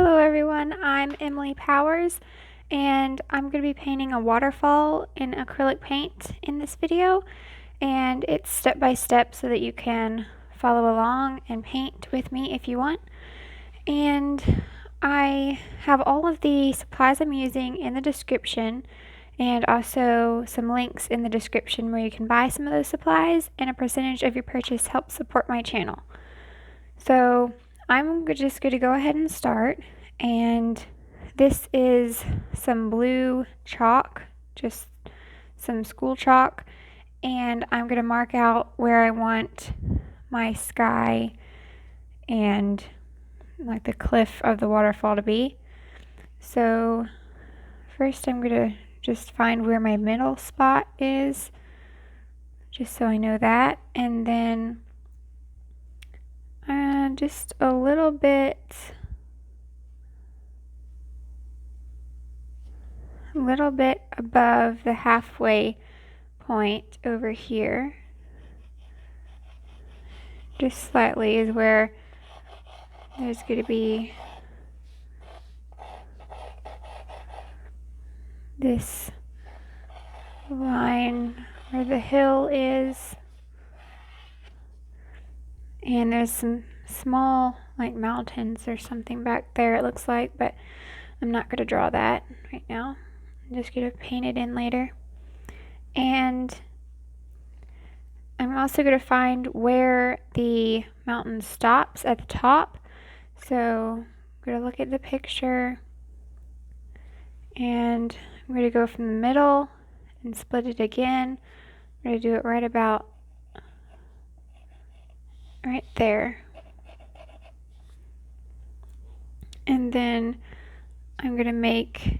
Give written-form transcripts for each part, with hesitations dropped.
Hello everyone, I'm Emily Powers and I'm going to be painting a waterfall in acrylic paint in this video, and it's step by step so that you can follow along and paint with me if you want. And I have all of the supplies I'm using in the description and also some links in the description where you can buy some of those supplies, and a percentage of your purchase helps support my channel. So I'm just going to go ahead and start, and this is some blue chalk, just some school chalk, and I'm going to mark out where I want my sky and like the cliff of the waterfall to be. So first I'm going to just find where my middle spot is, just so I know that, and then just a little bit above the halfway point over here, just slightly, is where there's going to be this line where the hill is, and there's some small like mountains or something back there, it looks like, but I'm not going to draw that right now. I'm just going to paint it in later. And I'm also going to find where the mountain stops at the top. So I'm going to look at the picture, and I'm going to go from the middle and split it again. I'm going to do it right about right there. And then I'm going to make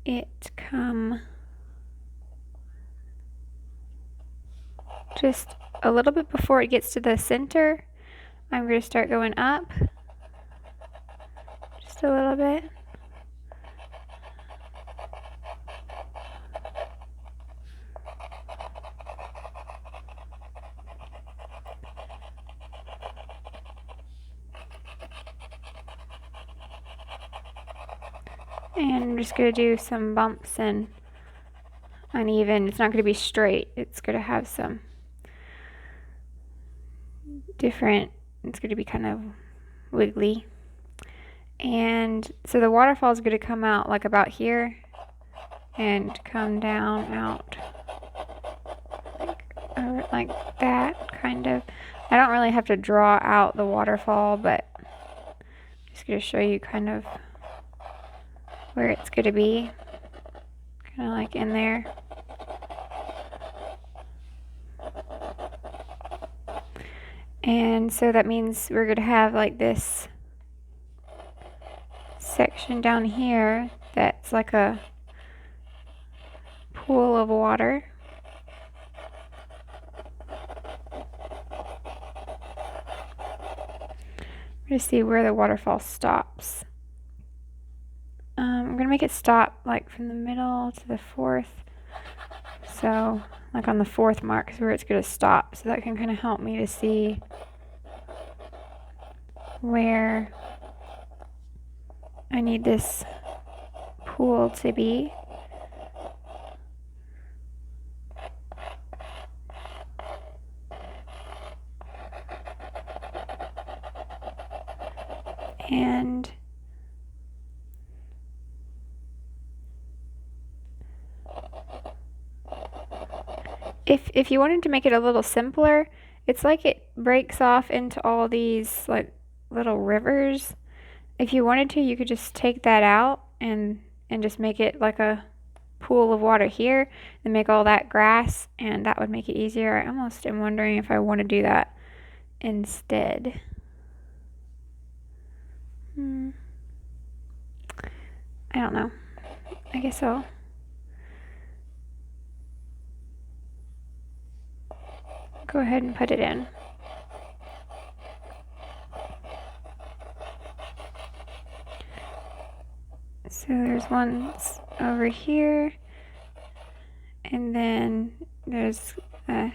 it come just a little bit before it gets to the center. I'm going to start going up just a little bit. And I'm just going to do some bumps and uneven. It's not going to be straight. It's going to have some different, it's going to be kind of wiggly. And so the waterfall is going to come out like about here and come down out like that, kind of. I don't really have to draw out the waterfall, but I'm just going to show you kind of where it's going to be, kind of like in there. And so that means we're going to have like this section down here that's like a pool of water. We're going to see where the waterfall stops. I'm going to make it stop like from the middle to the fourth. So like on the fourth mark is where it's going to stop. So that can kind of help me to see where I need this pool to be. And if you wanted to make it a little simpler, it's like it breaks off into all these like little rivers. If you wanted to, you could just take that out and just make it like a pool of water here and make all that grass, and that would make it easier. I almost am wondering if I want to do that instead. I don't know. I guess I'll go ahead and put it in. So there's one over here, and then there's a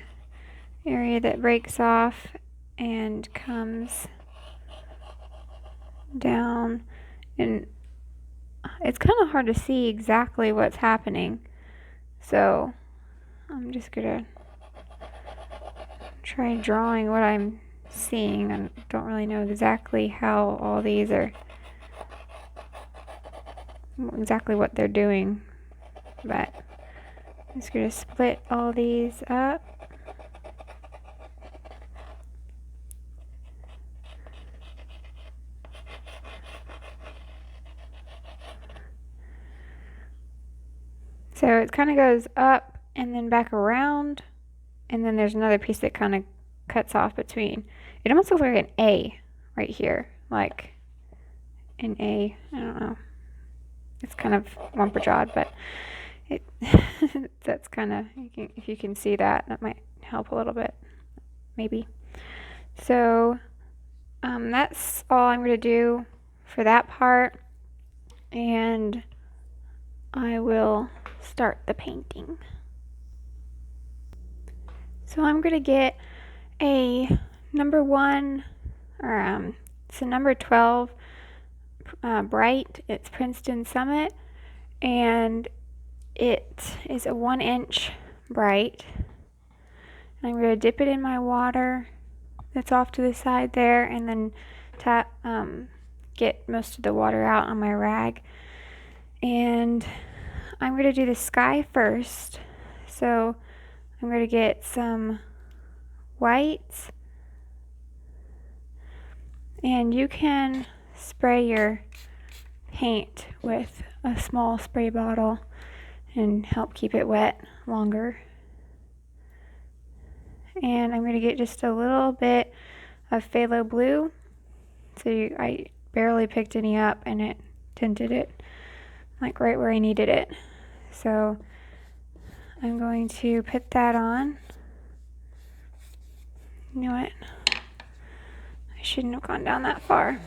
area that breaks off and comes down And it's kind of hard to see exactly what's happening. So I'm just gonna try drawing what I'm seeing. I don't really know exactly how all these are, exactly what they're doing, but I'm just gonna split all these up. So it kind of goes up and then back around, and then there's another piece that kind of cuts off between. It almost looks like an A right here, like an A. I don't know. It's kind of wumper-jawed, but it that's kind of, if you can see that, that might help a little bit, maybe. So that's all I'm going to do for that part, and I will start the painting. So I'm going to get a number 1, or it's a number 12 bright. It's Princeton Summit, and it is a 1-inch bright. And I'm going to dip it in my water that's off to the side there, and then get most of the water out on my rag. And I'm going to do the sky first. So I'm going to get some whites, and you can spray your paint with a small spray bottle and help keep it wet longer. And I'm going to get just a little bit of Phthalo Blue. So I barely picked any up, and it tinted it like right where I needed it. So I'm going to put that on. You know what? I shouldn't have gone down that far.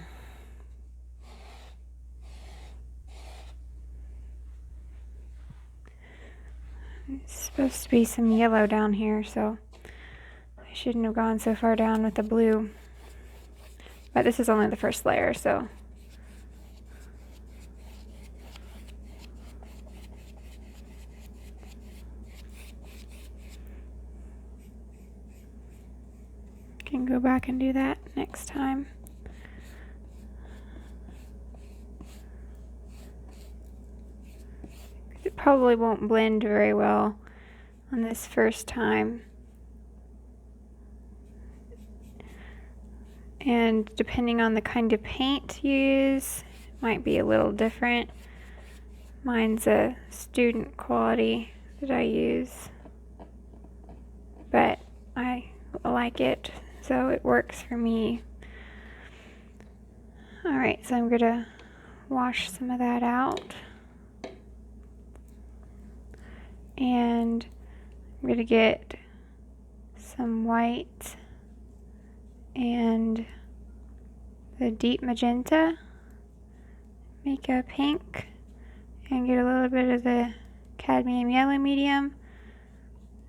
It's supposed to be some yellow down here, so I shouldn't have gone so far down with the blue. But this is only the first layer, so can go back and do that next time. It probably won't blend very well on this first time. And depending on the kind of paint you use, it might be a little different. Mine's a student quality that I use, but I like it, so it works for me. Alright, so I'm going to wash some of that out. And I'm going to get some white and the deep magenta, make a pink, and get a little bit of the cadmium yellow medium,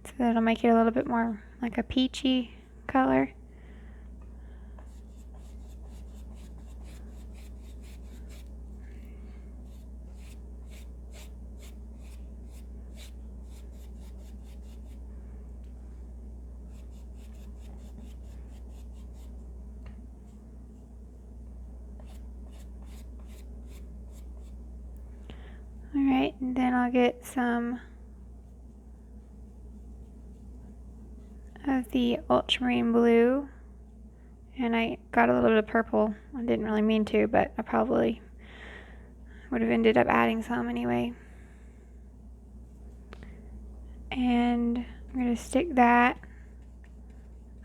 so that'll make it a little bit more like a peachy color. Alright, and then I'll get some of the Ultramarine Blue, and I got a little bit of purple. I didn't really mean to, but I probably would have ended up adding some anyway. And I'm going to stick that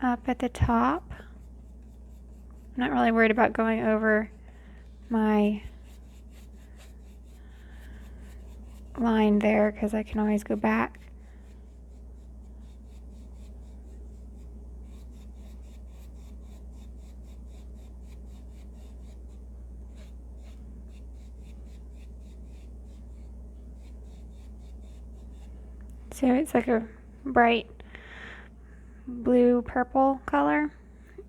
up at the top. I'm not really worried about going over my line there, because I can always go back. So it's like a bright blue purple color,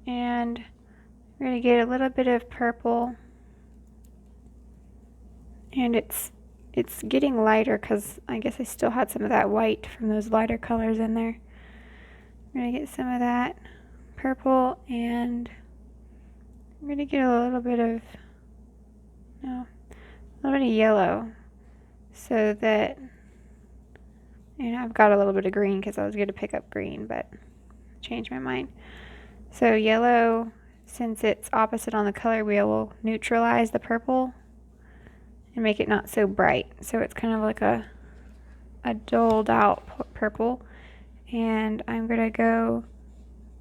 and we're going to get a little bit of purple And it's getting lighter because I guess I still had some of that white from those lighter colors in there. I'm going to get some of that purple, and I'm going to get a little bit of yellow, so that, and I've got a little bit of green because I was going to pick up green, but changed my mind. So yellow, since it's opposite on the color wheel, will neutralize the purple and make it not so bright. So it's kind of like a dulled out purple. And I'm going to go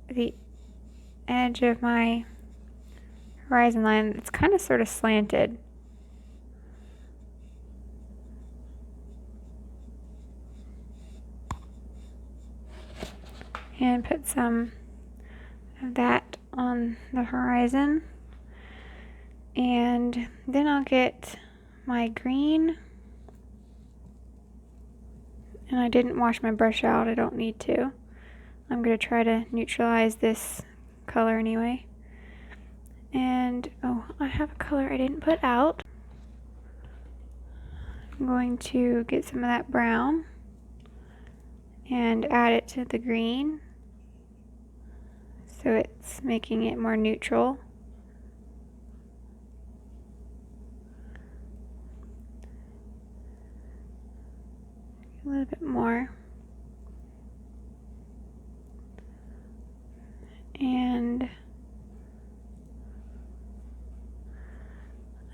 the edge of my horizon line. It's kind of sort of slanted. And put some of that on the horizon. And then I'll get my green. And I didn't wash my brush out, I don't need to. I'm going to try to neutralize this color anyway. And, oh, I have a color I didn't put out. I'm going to get some of that brown and add it to the green, so it's making it more neutral. A little bit more. And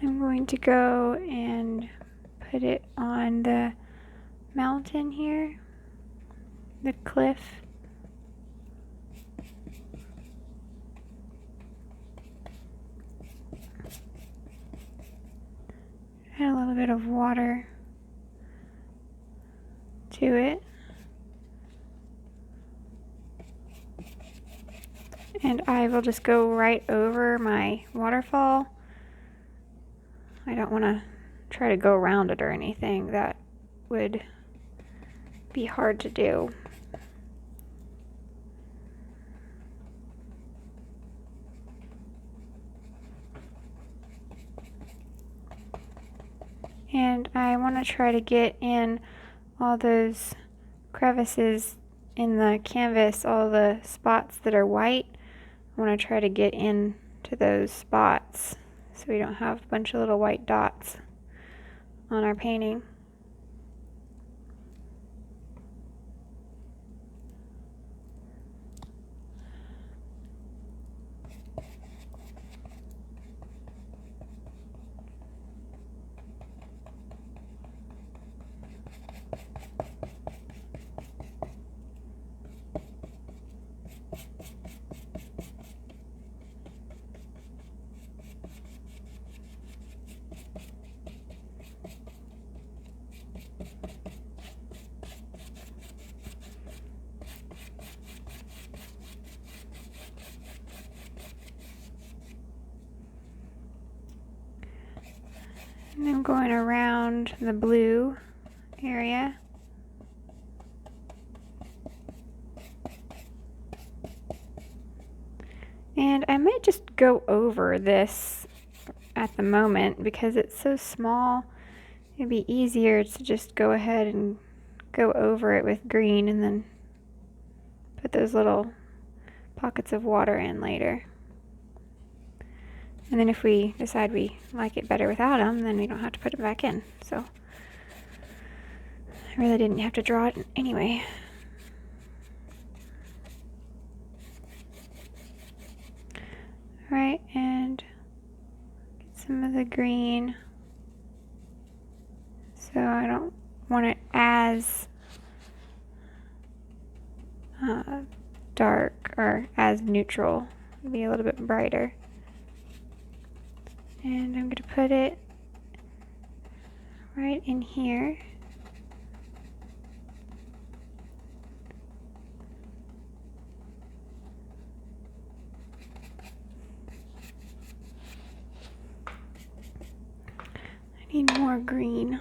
I'm going to go and put it on the mountain here, the cliff. Add a little bit of water to it. And I will just go right over my waterfall. I don't want to try to go around it or anything. That would be hard to do. And I want to try to get in all those crevices in the canvas, all the spots that are white. I want to try to get into those spots so we don't have a bunch of little white dots on our painting. And I'm going around the blue area. And I might just go over this at the moment because it's so small. It'd be easier to just go ahead and go over it with green and then put those little pockets of water in later. And then if we decide we like it better without them, then we don't have to put them back in. So I really didn't have to draw it anyway. Alright, and get some of the green. So I don't want it as dark or as neutral. It'll be a little bit brighter. And I'm going to put it right in here. I need more green.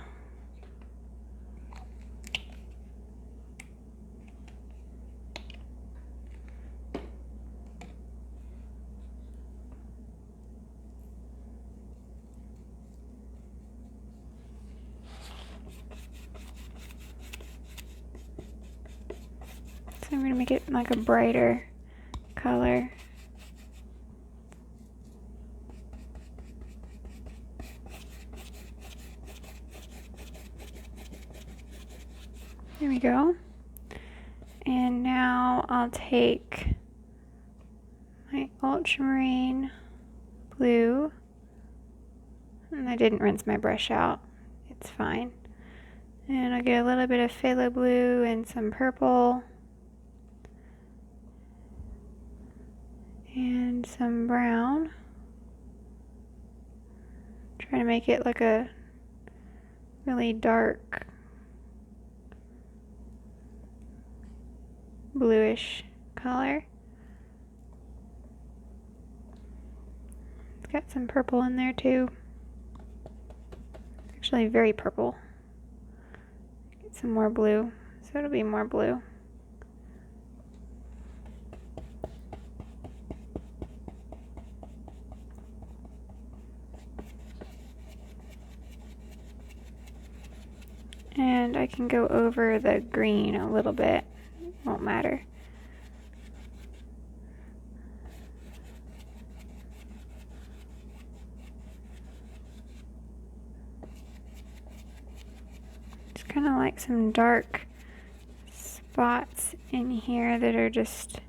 I'm going to make it like a brighter color. There we go. And now I'll take my Ultramarine Blue, and I didn't rinse my brush out, it's fine. And I'll get a little bit of Phthalo Blue and some purple and some brown. Try to make it like a really dark bluish color. It's got some purple in there too. Actually very purple. Get some more blue, so it'll be more blue. And I can go over the green a little bit, won't matter. It's kind of like some dark spots in here that are just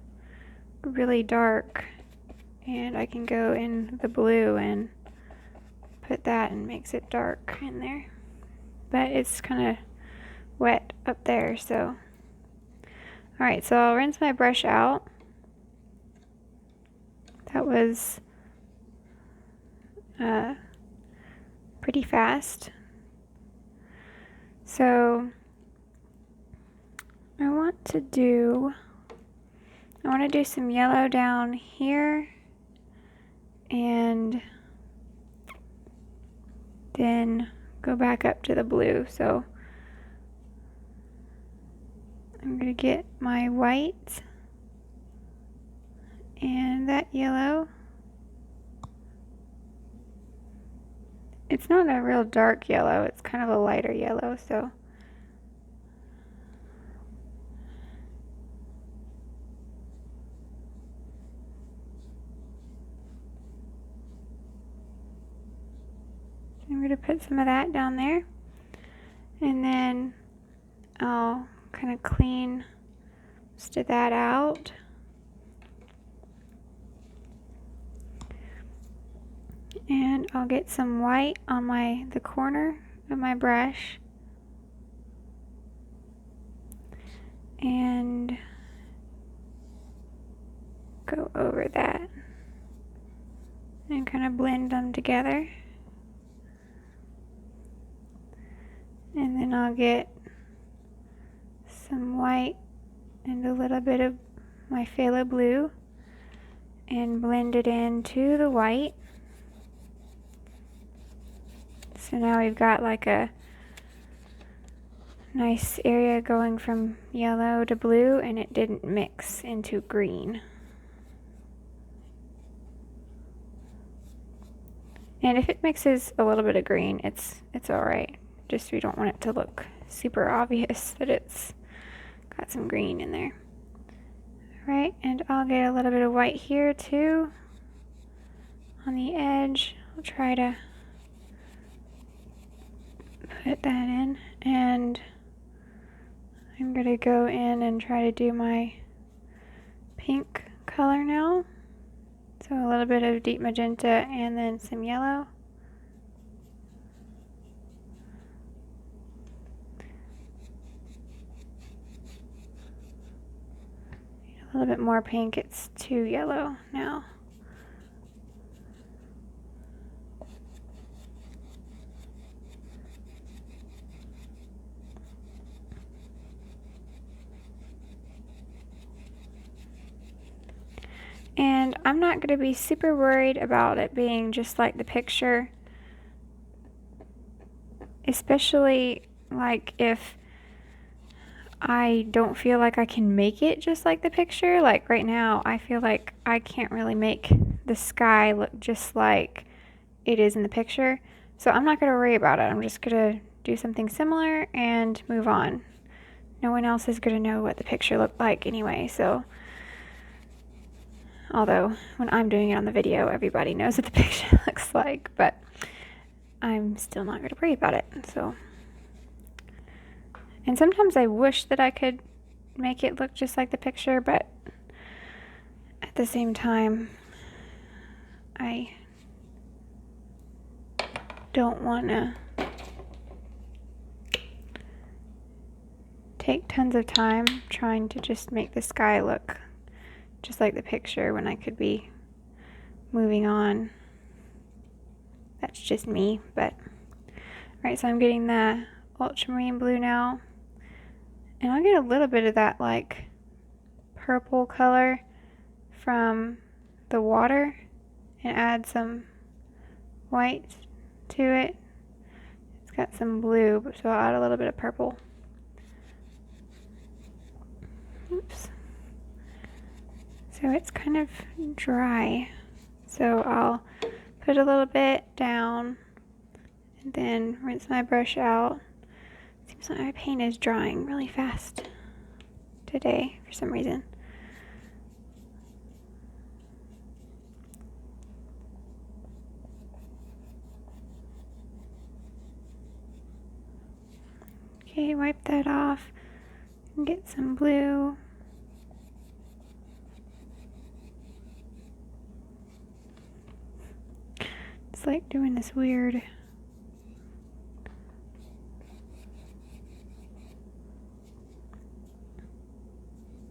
really dark, and I can go in the blue and put that and makes it dark in there. But it's kind of wet up there, so. Alright, so I'll rinse my brush out. That was pretty fast. So I want to do some yellow down here, and then go back up to the blue. So I'm going to get my white and that yellow. It's not a real dark yellow, it's kind of a lighter yellow, so I'm going to put some of that down there, and then I'll kind of clean most of that out. And I'll get some white on the corner of my brush and go over that and kind of blend them together. And then I'll get some white and a little bit of my Phthalo Blue and blend it into the white. So now we've got like a nice area going from yellow to blue, and it didn't mix into green. And if it mixes a little bit of green, it's alright. Just we don't want it to look super obvious that it's got some green in there. Alright, and I'll get a little bit of white here too on the edge. I'll try to put that in, and I'm going to go in and try to do my pink color now. So a little bit of deep magenta and then some yellow. A little bit more pink, it's too yellow now. And I'm not going to be super worried about it being just like the picture, especially like if I don't feel like I can make it just like the picture. Like right now, I feel like I can't really make the sky look just like it is in the picture. So I'm not going to worry about it. I'm just going to do something similar and move on. no one else is going to know what the picture looked like anyway, so. Although, when I'm doing it on the video, everybody knows what the picture looks like, but I'm still not going to worry about it, so. And sometimes I wish that I could make it look just like the picture, but at the same time, I don't want to take tons of time trying to just make the sky look just like the picture when I could be moving on. That's just me, but alright, so I'm getting the Ultramarine Blue now, and I'll get a little bit of that like purple color from the water and add some white to it. It's got some blue, so I'll add a little bit of purple. Oops. So it's kind of dry, so I'll put a little bit down and then rinse my brush out. Seems like my paint is drying really fast today for some reason. Okay, wipe that off and get some blue. It's like doing this weird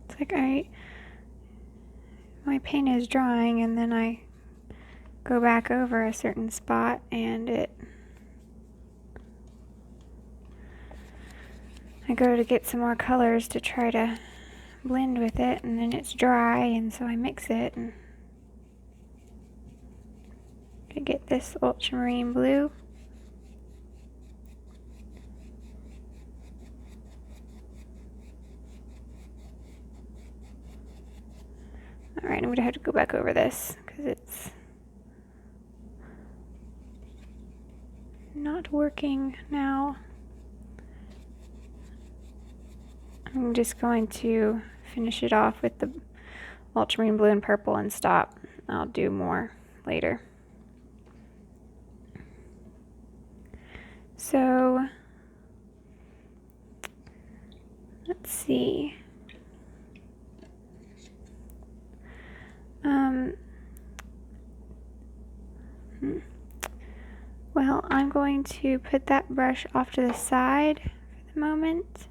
it's like my paint is drying and then I go back over a certain spot and I go to get some more colors to try to blend with it, and then it's dry, and so I mix it and to get this ultramarine blue. Alright, I'm gonna have to go back over this because it's not working now. I'm just going to finish it off with the ultramarine blue and purple and stop. I'll do more later. So, let's see. Well, I'm going to put that brush off to the side for the moment.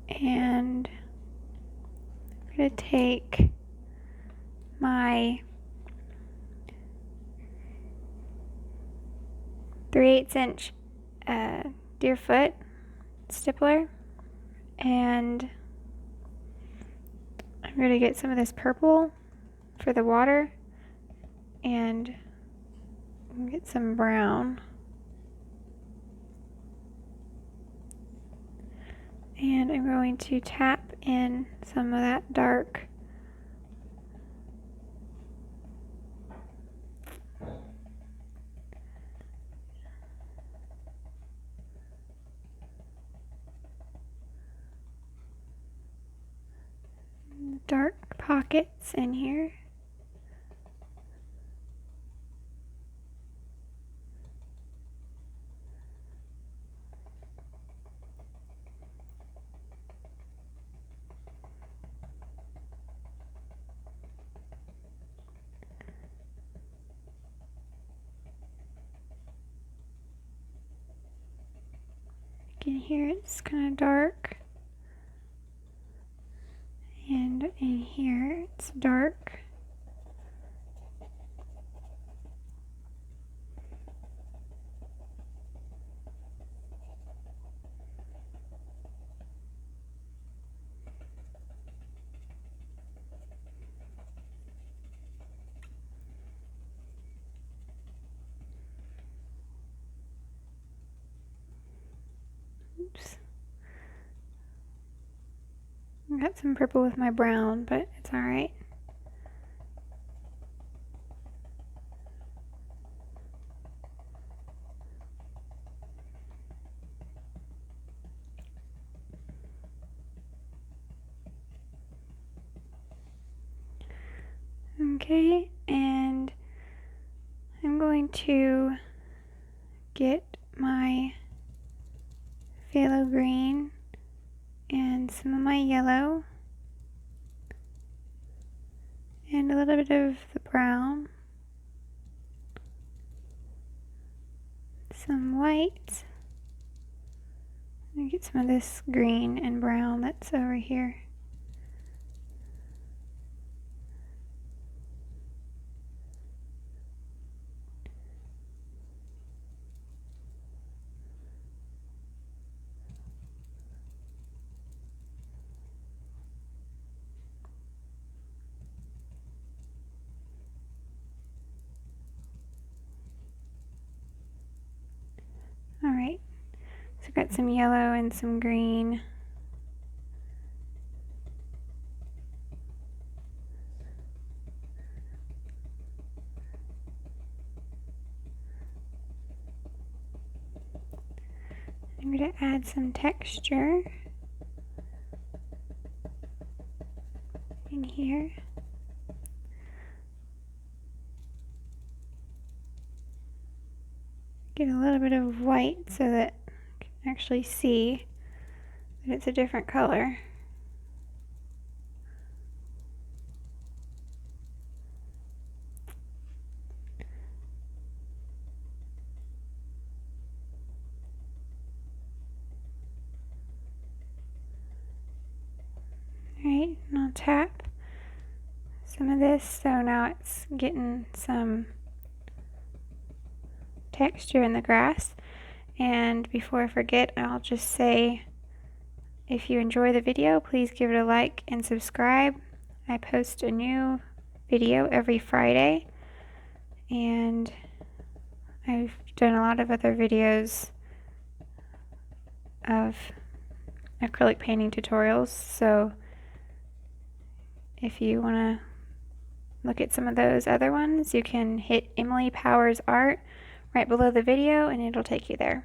And I'm going to take my 3/8 inch Deerfoot stippler, and I'm going to get some of this purple for the water and get some brown. And I'm going to tap in some of that dark pockets in here. In here it's kind of dark, and in here it's dark. Oops. I got some purple with my brown, but it's alright. Okay, and I'm going to get my Phthalo Green and some of my yellow and a little bit of the brown, some white, and get some of this green and brown that's over here. Alright, so I've got some yellow and some green. I'm going to add some texture in here. Get a little bit of white so that I can actually see that it's a different color. Alright, and I'll tap some of this so now it's getting some texture in the grass. And before I forget, I'll just say, if you enjoy the video, please give it a like and subscribe. I post a new video every Friday, and I've done a lot of other videos of acrylic painting tutorials, so if you want to look at some of those other ones, you can hit Emily Powers Art right below the video and it'll take you there.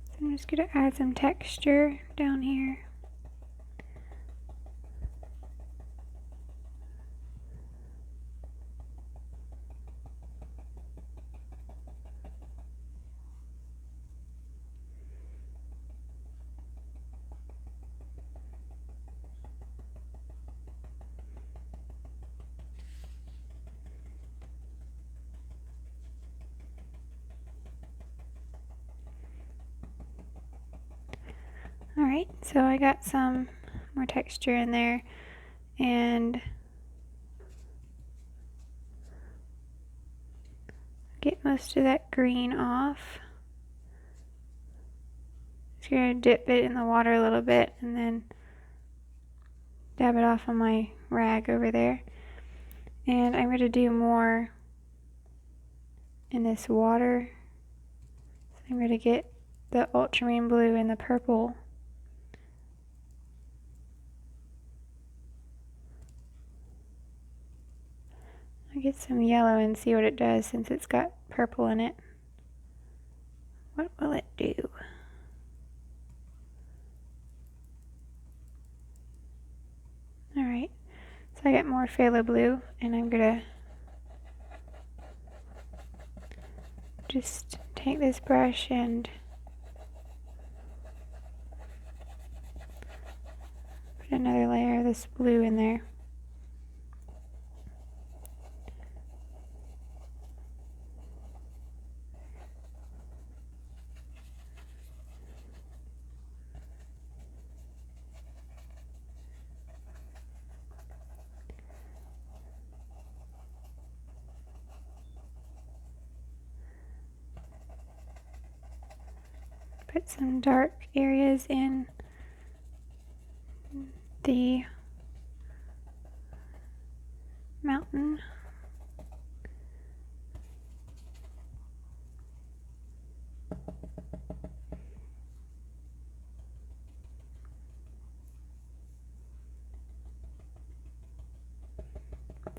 So I'm just going to add some texture down here. Alright, so I got some more texture in there, and get most of that green off. Just gonna dip it in the water a little bit and then dab it off on my rag over there. And I'm going to do more in this water. So I'm going to get the Ultramarine Blue and the purple. I'll get some yellow and see what it does since it's got purple in it. What will it do? Alright, so I got more Phthalo Blue, and I'm going to just take this brush and put another layer of this blue in there. Put some dark areas in the mountain.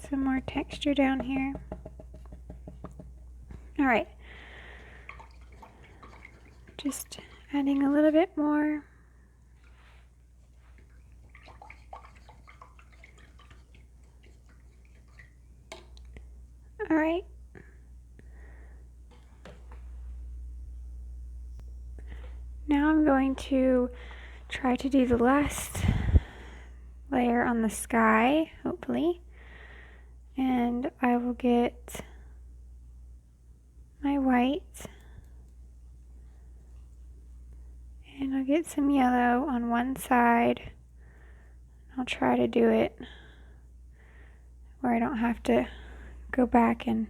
some more texture down here. Alright, just adding a little bit more. Alright. Now I'm going to try to do the last layer on the sky, hopefully. And I will get my white. And I'll get some yellow on one side. I'll try to do it where I don't have to go back and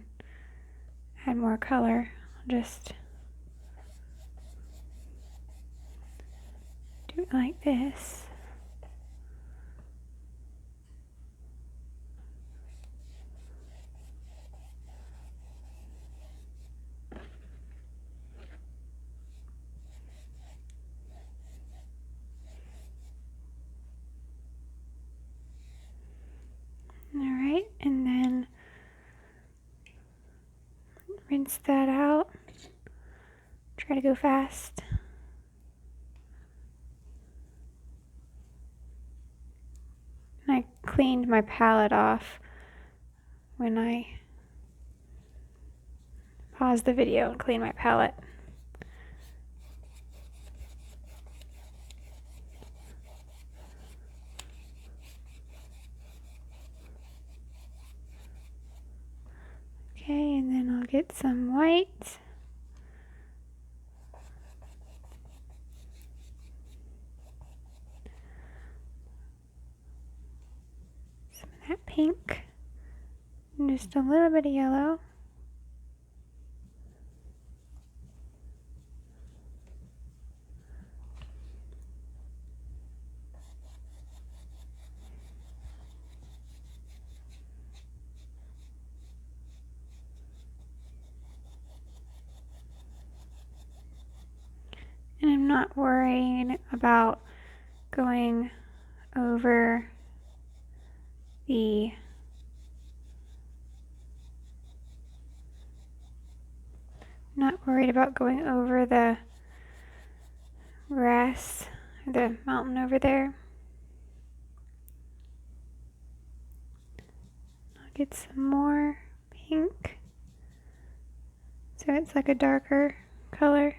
add more color. I'll just do it like this. Alright, and then rinse that out. Try to go fast. I cleaned my palette off when I paused the video and cleaned my palette. Okay, and then I'll get some white. Some of that pink. And just a little bit of yellow. And I'm not worrying about going over the grass, the mountain over there. I'll get some more pink so it's like a darker color.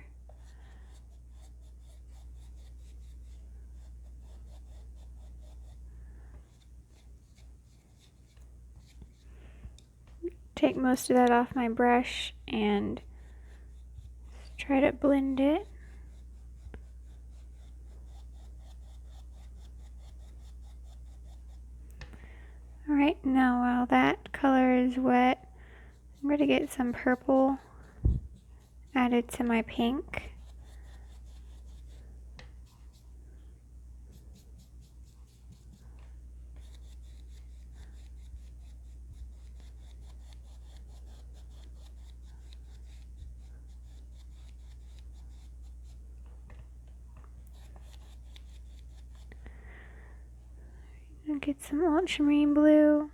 Take most of that off my brush and try to blend it. Alright, now while that color is wet, I'm going to get some purple added to my pink. I'll get some Ultramarine Blue.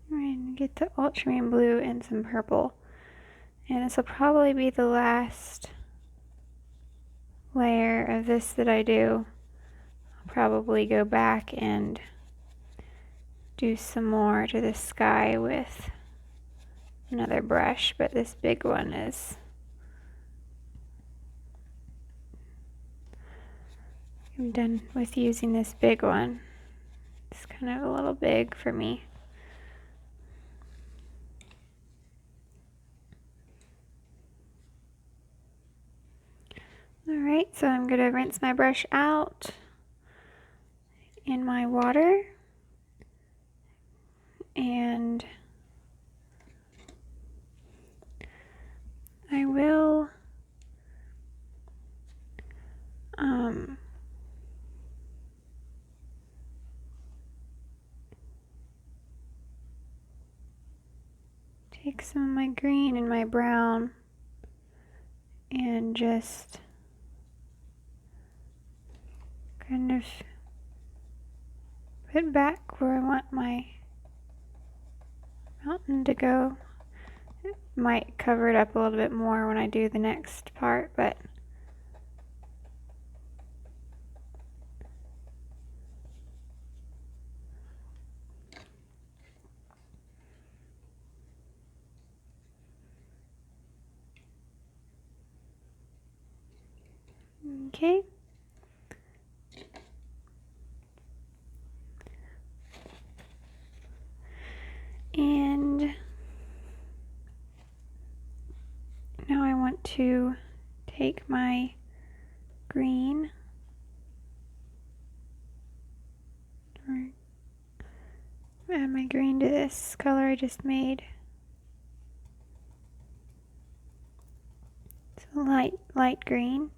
And get the Ultramarine Blue and some purple. And this will probably be the last layer of this that I do. I'll probably go back and do some more to the sky with another brush, but this big one is I'm done with using this big one. It's kind of a little big for me. Alright, so I'm going to rinse my brush out in my water and take some of my green and my brown and just kind of put back where I want my mountain to go. It might cover it up a little bit more when I do the next part, but okay. And now I want to take my green or add my green to this color I just made. It's a light green.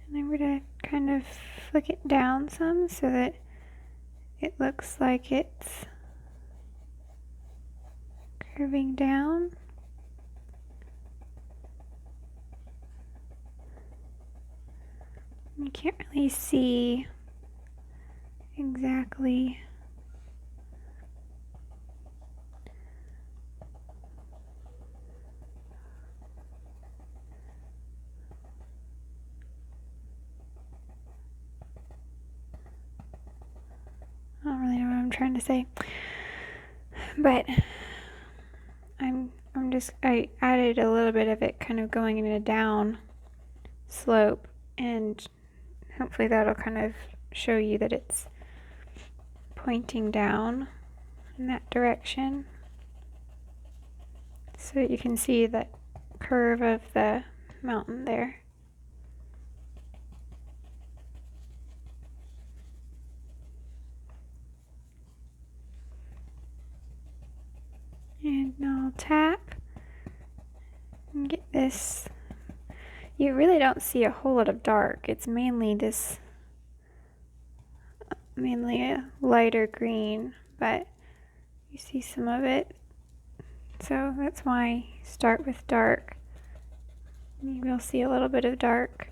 And I'm going to kind of flick it down some so that it looks like it's curving down. You can't really see exactly I don't really know what I'm trying to say, but I added a little bit of it kind of going in a down slope, and hopefully that'll kind of show you that it's pointing down in that direction, so that you can see the curve of the mountain there. And now I'll tap and get this. You really don't see a whole lot of dark. It's mainly a lighter green, but you see some of it. So that's why I start with dark. You will see a little bit of dark.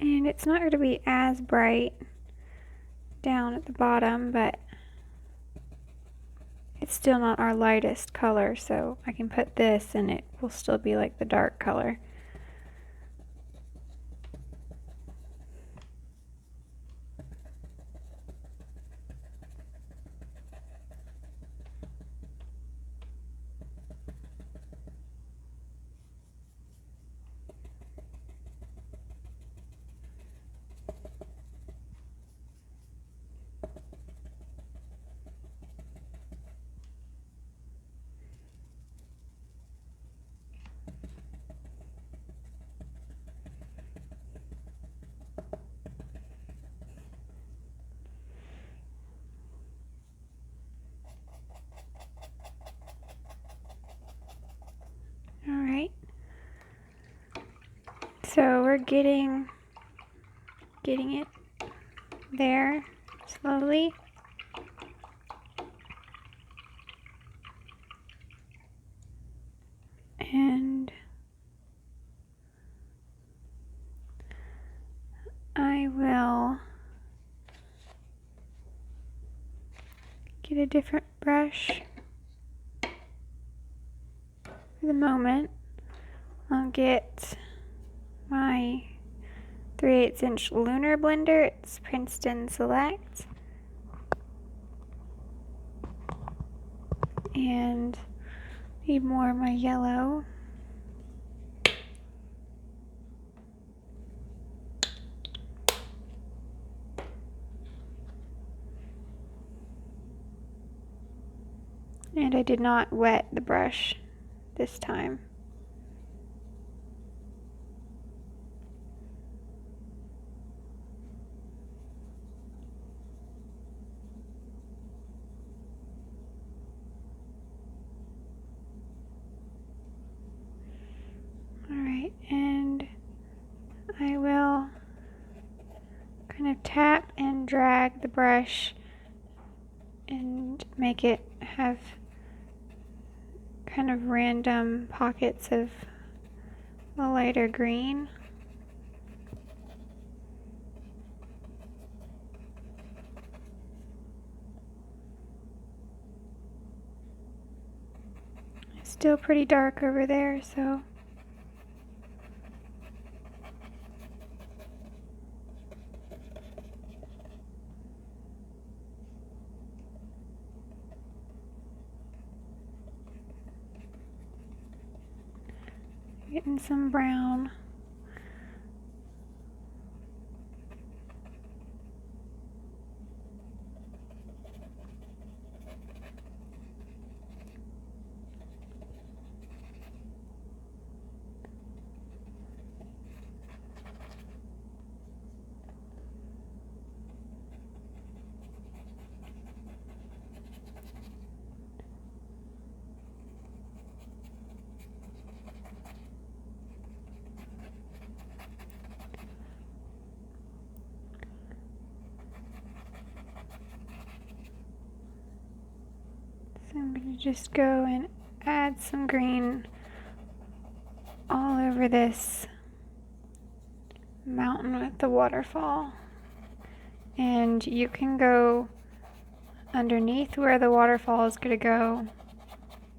And it's not going to be as bright down at the bottom, but it's still not our lightest color, so I can put this and it will still be like the dark color. Alright, so we're getting it there slowly. And I will get a different brush. For the moment, I'll get my 3/8 inch Lunar blender. It's Princeton Select. And need more of my yellow. And I did not wet the brush this time. Alright, and I will kind of tap and drag the brush and make it have kind of random pockets of the lighter green. It's still pretty dark over there, so getting some brown. So I'm going to just go and add some green all over this mountain with the waterfall. And you can go underneath where the waterfall is going to go,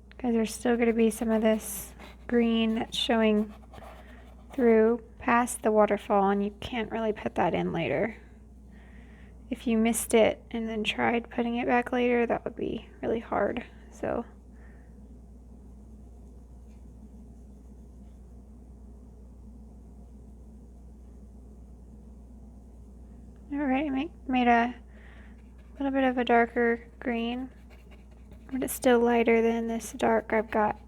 because there's still going to be some of this green that's showing through past the waterfall, and you can't really put that in later. If you missed it and then tried putting it back later, that would be really hard. So alright, I made a little bit of a darker green, but it's still lighter than this dark I've got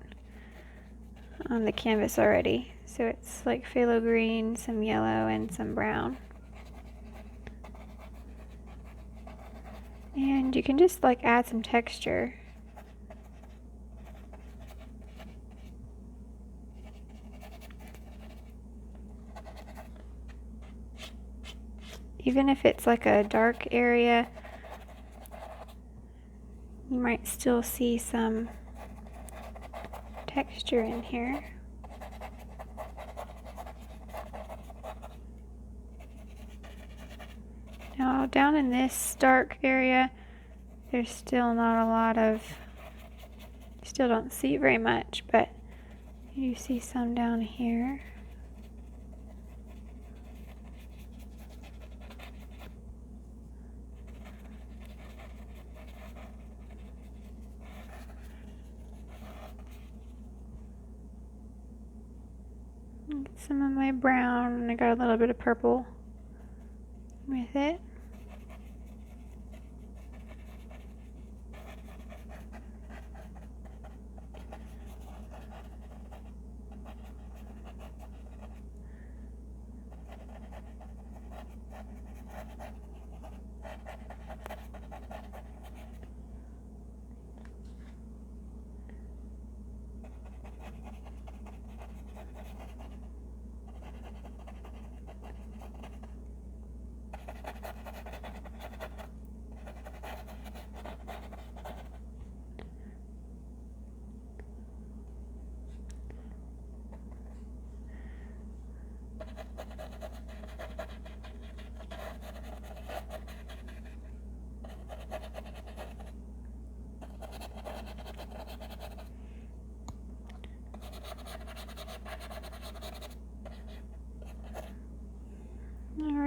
on the canvas already. So it's like phthalo green, some yellow, and some brown. And you can just like add some texture. Even if it's like a dark area, you might still see some texture in here. Now down in this dark area, there's still not a lot of, you still don't see very much, but you see some down here. Get some of my brown, and I got a little bit of purple with it.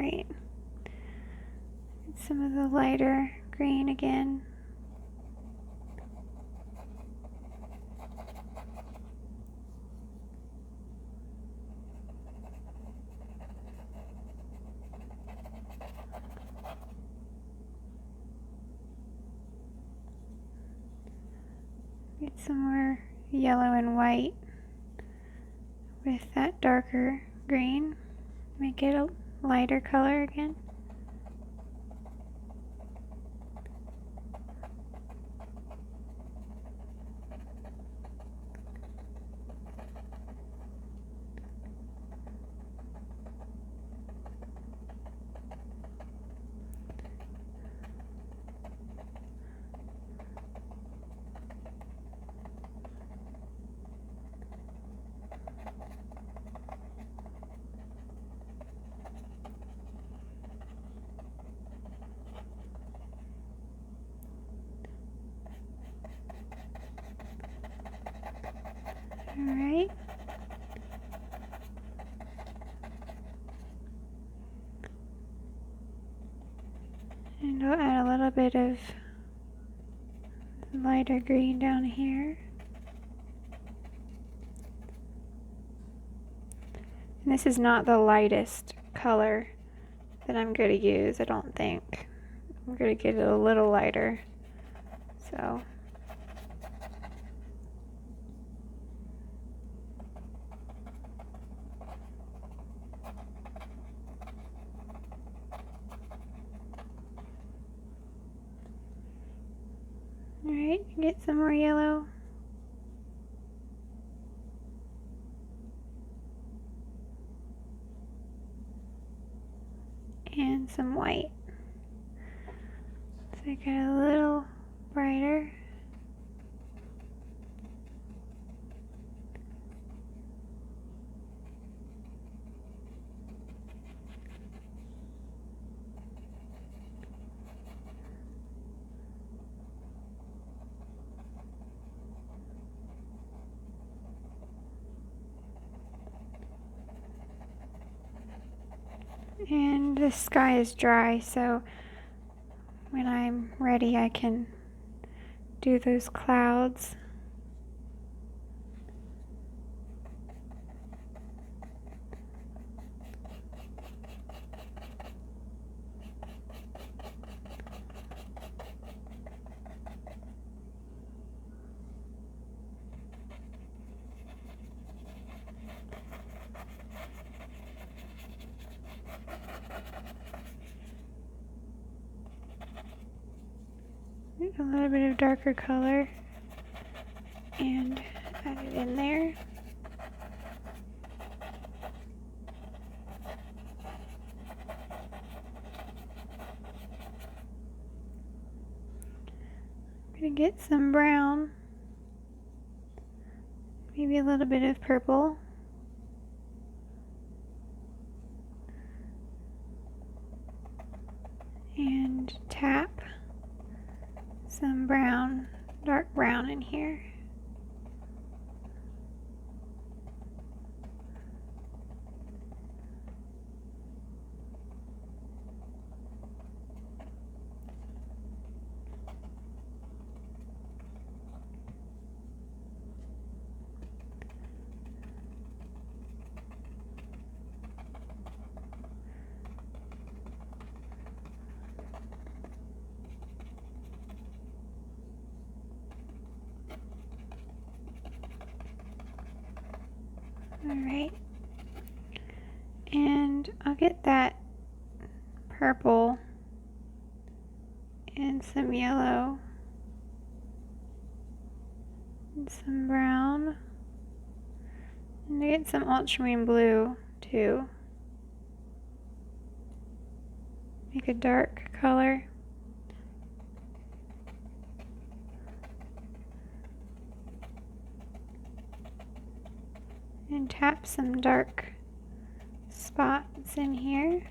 Alright. Some of the lighter green again. Get some more yellow and white with that darker green. Make it a lighter color again. Alright. And I'll add a little bit of lighter green down here. And this is not the lightest color that I'm going to use, I don't think. I'm going to get it a little lighter. So. Alright, get some more yellow. And some white. So I get a little brighter. And the sky is dry, so when I'm ready I can do those clouds. A little bit of darker color and add it in there. I'm going to get some brown, maybe a little bit of purple. And tap some brown, dark brown in here. Alright, and I'll get that purple and some yellow and some brown, and I get some ultramarine blue too. Make a dark color. And tap some dark spots in here.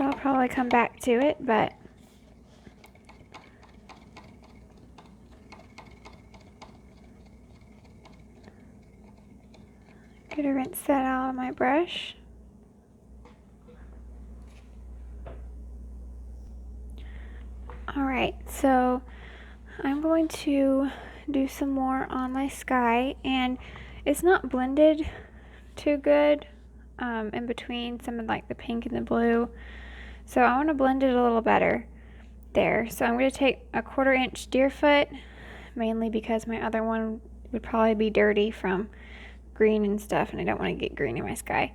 So I'll probably come back to it, but I'm gonna rinse that out of my brush. Alright, so I'm going to do some more on my sky, and it's not blended too good in between some of like the pink and the blue, so I want to blend it a little better there. So I'm going to take a 1/4 inch Deerfoot, mainly because my other one would probably be dirty from green and stuff, and I don't want to get green in my sky.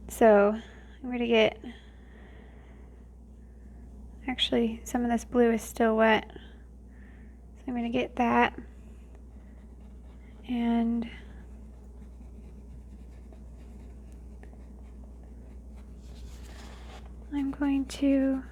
So I'm going to get, actually some of this blue is still wet, so I'm going to get that, and I'm going to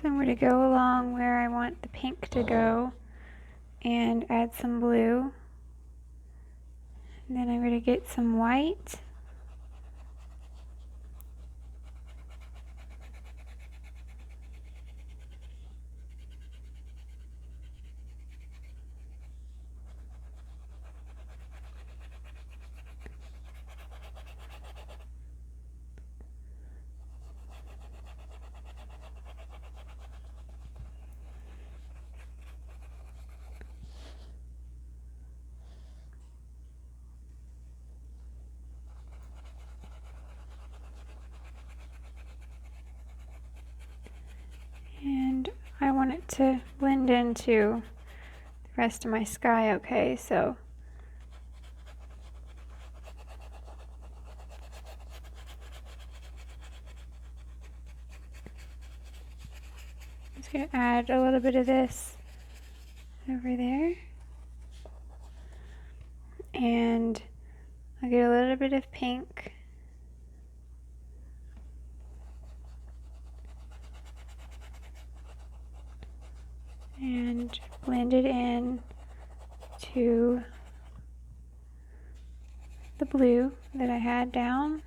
So I'm going to go along where I want the pink to go and add some blue. And then I'm going to get some white. And I want it to blend into the rest of my sky okay, so I'm just going to add a little bit of this over there. And I'll get a little bit of pink. And blend it in to the blue that I had down.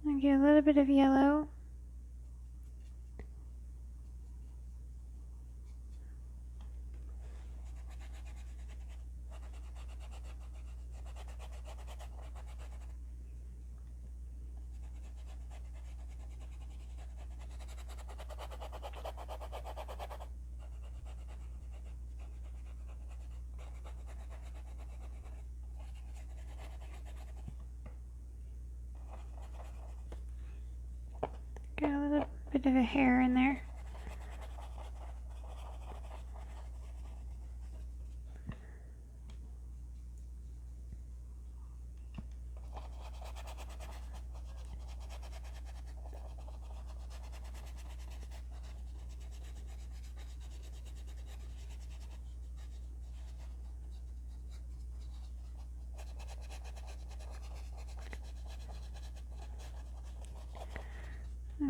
And get a little bit of yellow. Got a little bit of a hair in there.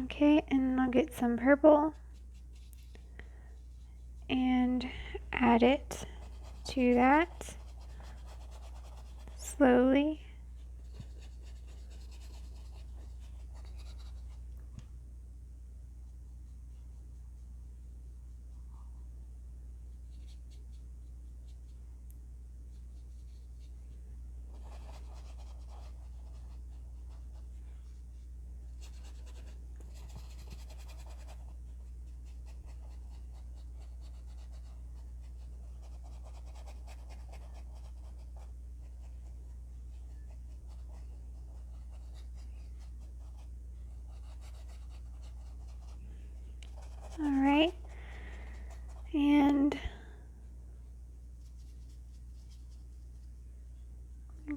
Okay, and I'll get some purple and add it to that slowly.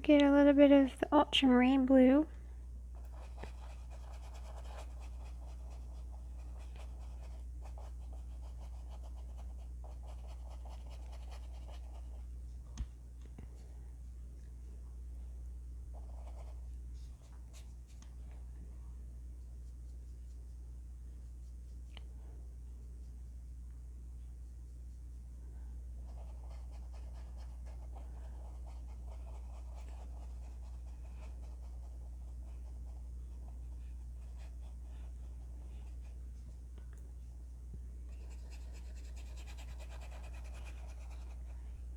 get a little bit of the Ultramarine Blue.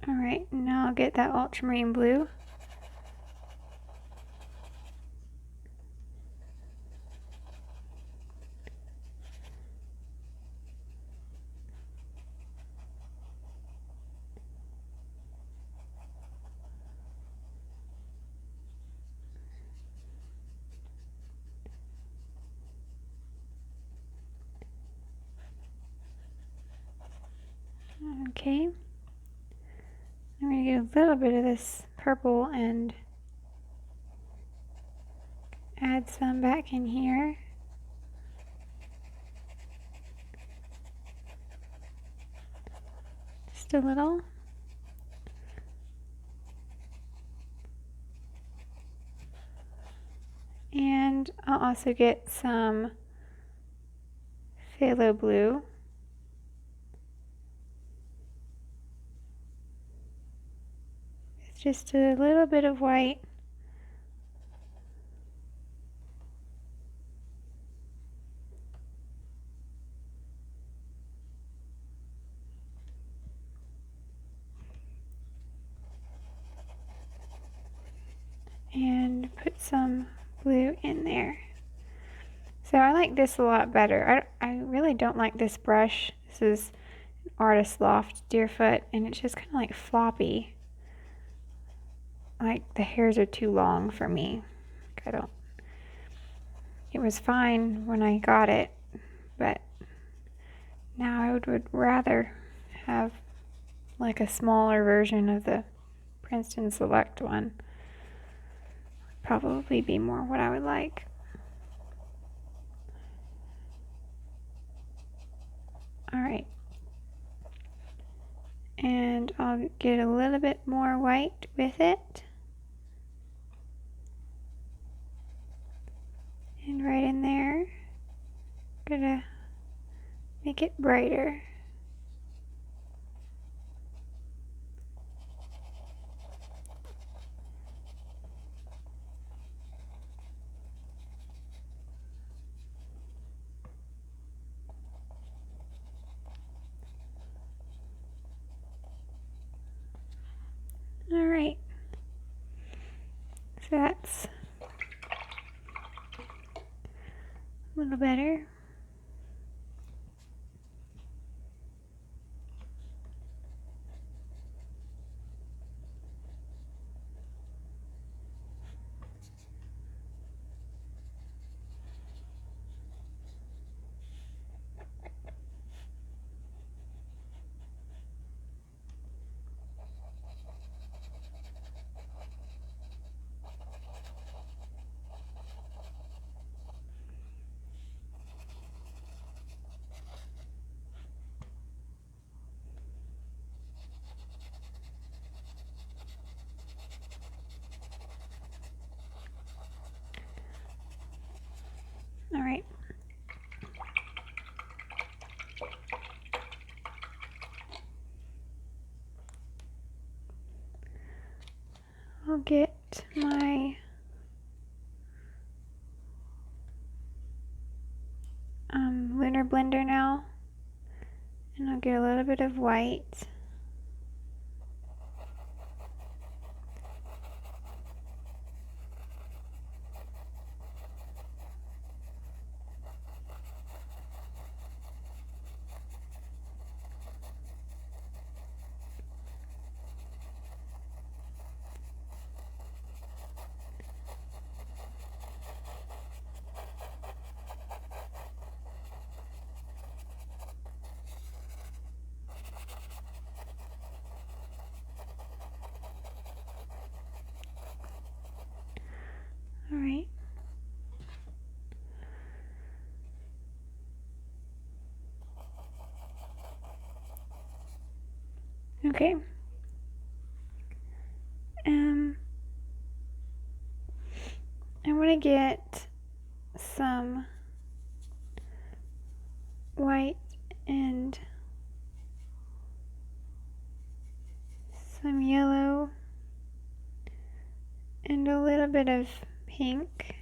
Alright, now I'll get that Ultramarine Blue. Okay. I'm going to get a little bit of this purple and add some back in here. Just a little. And I'll also get some Phthalo Blue. It's just a little bit of white. And put some blue in there. So I like this a lot better. I really don't like this brush. This is an Artist Loft Deerfoot, and it's just kind of like floppy. Like the hairs are too long for me. It was fine when I got it, but now I would rather have like a smaller version of the Princeton Select one. Probably be more what I would like. Alright. And I'll get a little bit more white with it. And right in there, gonna make it brighter. Alright, so that's a little better. All right. I'll get my Lunar blender now, and I'll get a little bit of white. Okay. I want to get some white and some yellow and a little bit of pink.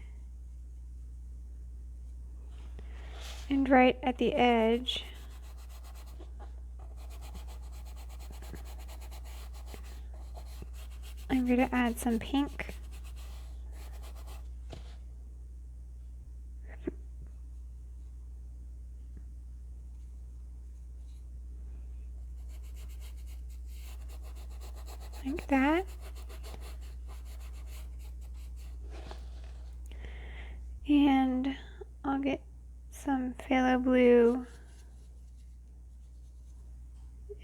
And right at the edge, I'm going to add some pink. Like that. And I'll get some phthalo blue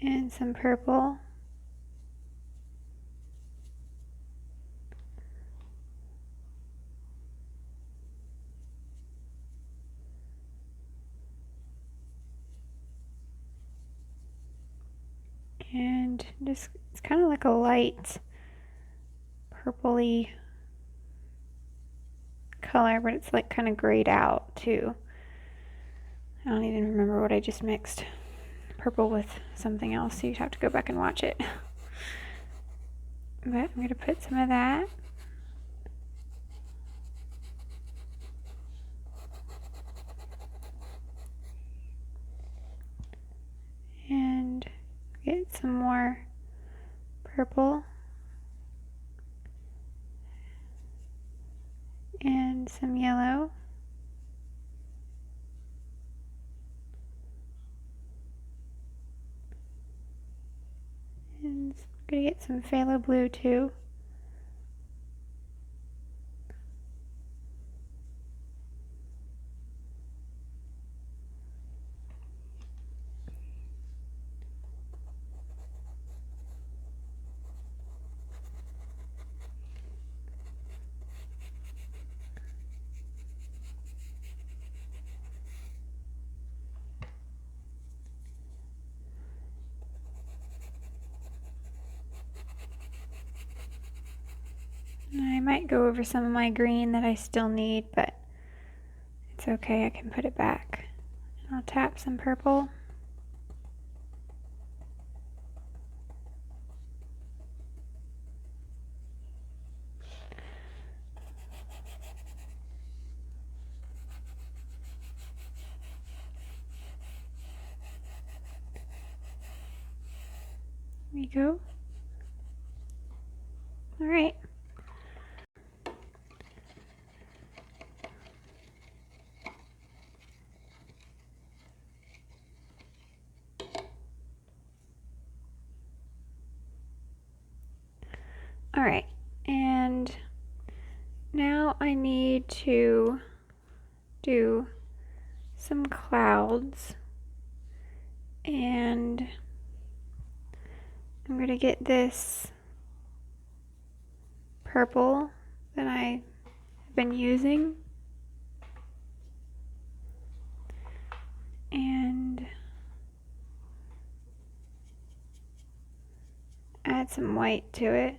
and some purple. And just, it's kind of like a light purpley color, but it's like kind of grayed out too. I don't even remember what I just mixed. Purple with something else, so you'd have to go back and watch it. But I'm going to put some of that. And get some more purple. And some yellow. And I'm going to get some phthalo blue too. I might go over some of my green that I still need, but it's okay, I can put it back. And I'll tap some purple. There we go. All right. All right, and now I need to do some clouds, and I'm going to get this purple that I've been using and add some white to it.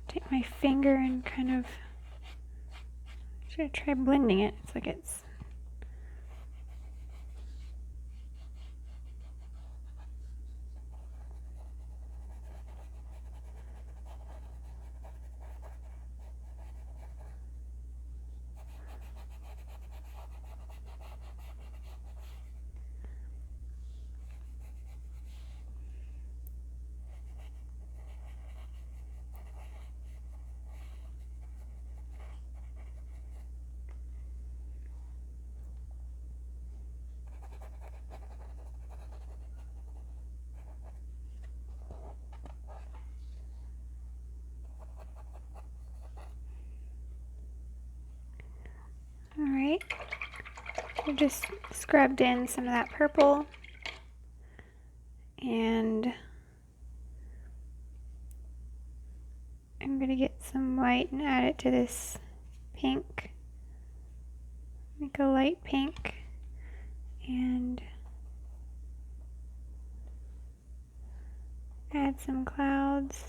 Take my finger and kind of try blending it. It's like it's Alright, I just scrubbed in some of that purple, and I'm going to get some white and add it to this pink. Make a light pink and add some clouds.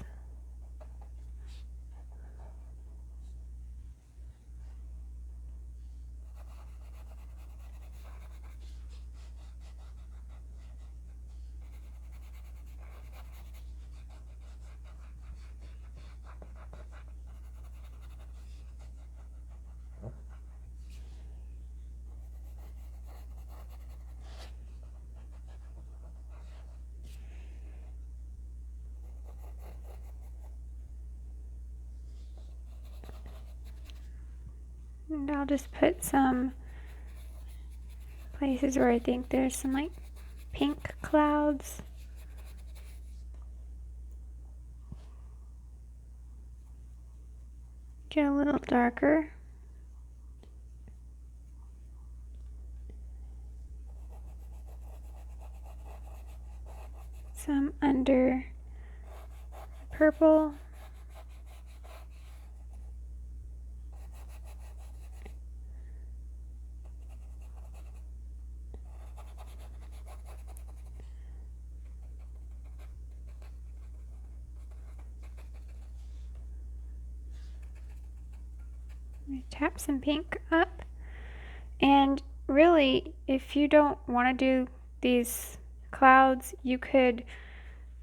And I'll just put some places where I think there's some like pink clouds. Get a little darker. Some under purple. Tap some pink up, and really if you don't want to do these clouds, you could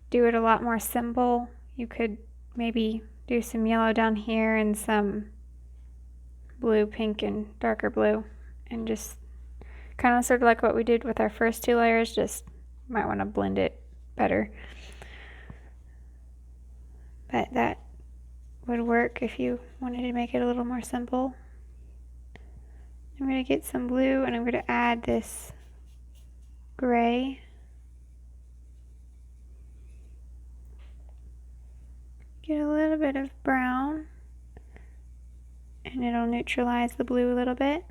do it a lot more simple. You could maybe do some yellow down here and some blue, pink, and darker blue, and just kind of sort of like what we did with our first two layers, just might want to blend it better. But that would work if you wanted to make it a little more simple. I'm going to get some blue and I'm going to add this gray. Get a little bit of brown and it'll neutralize the blue a little bit.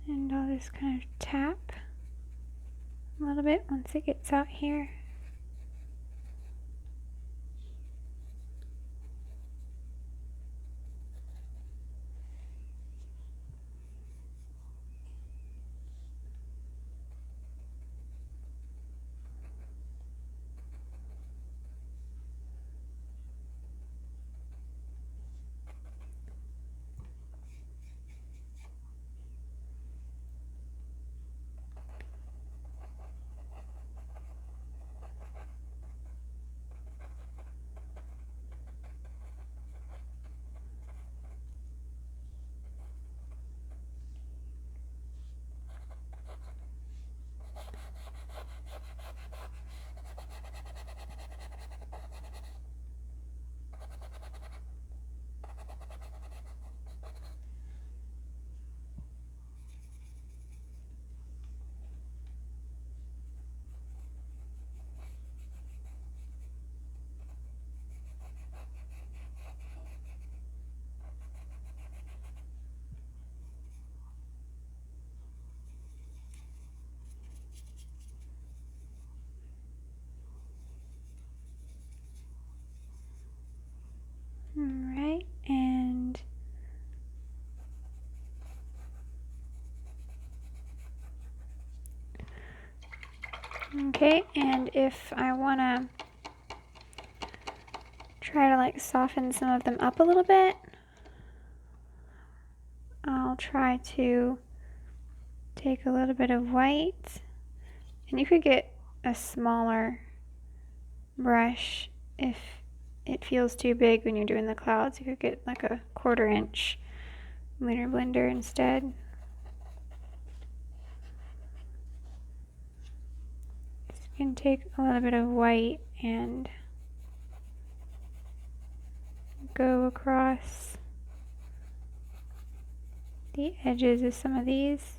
And I'll just kind of tap a little bit once it gets out here. Alright, and okay, and if I want to try to like soften some of them up a little bit, I'll try to take a little bit of white, and you could get a smaller brush if it feels too big when you're doing the clouds, you could get like a 1/4 inch Lunar blender instead. So you can take a little bit of white and go across the edges of some of these.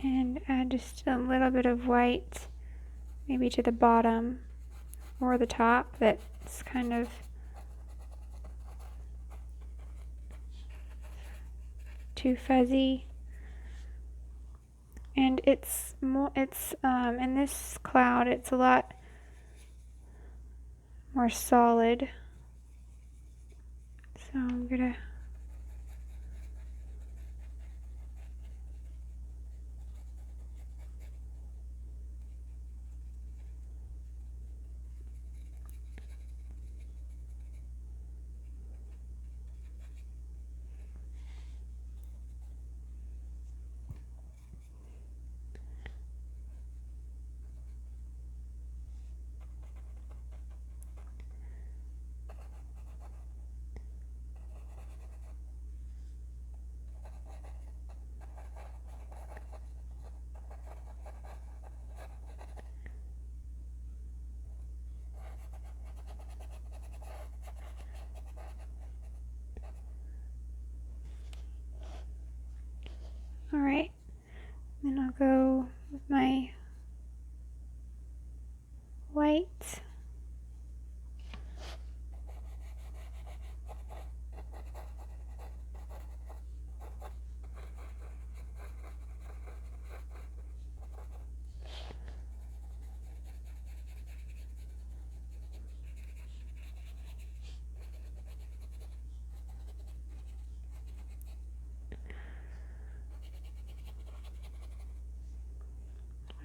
And add just a little bit of white, maybe to the bottom or the top, that's kind of too fuzzy. And it's in this cloud, it's a lot more solid. So I'm gonna Alright, then I'll go with my white.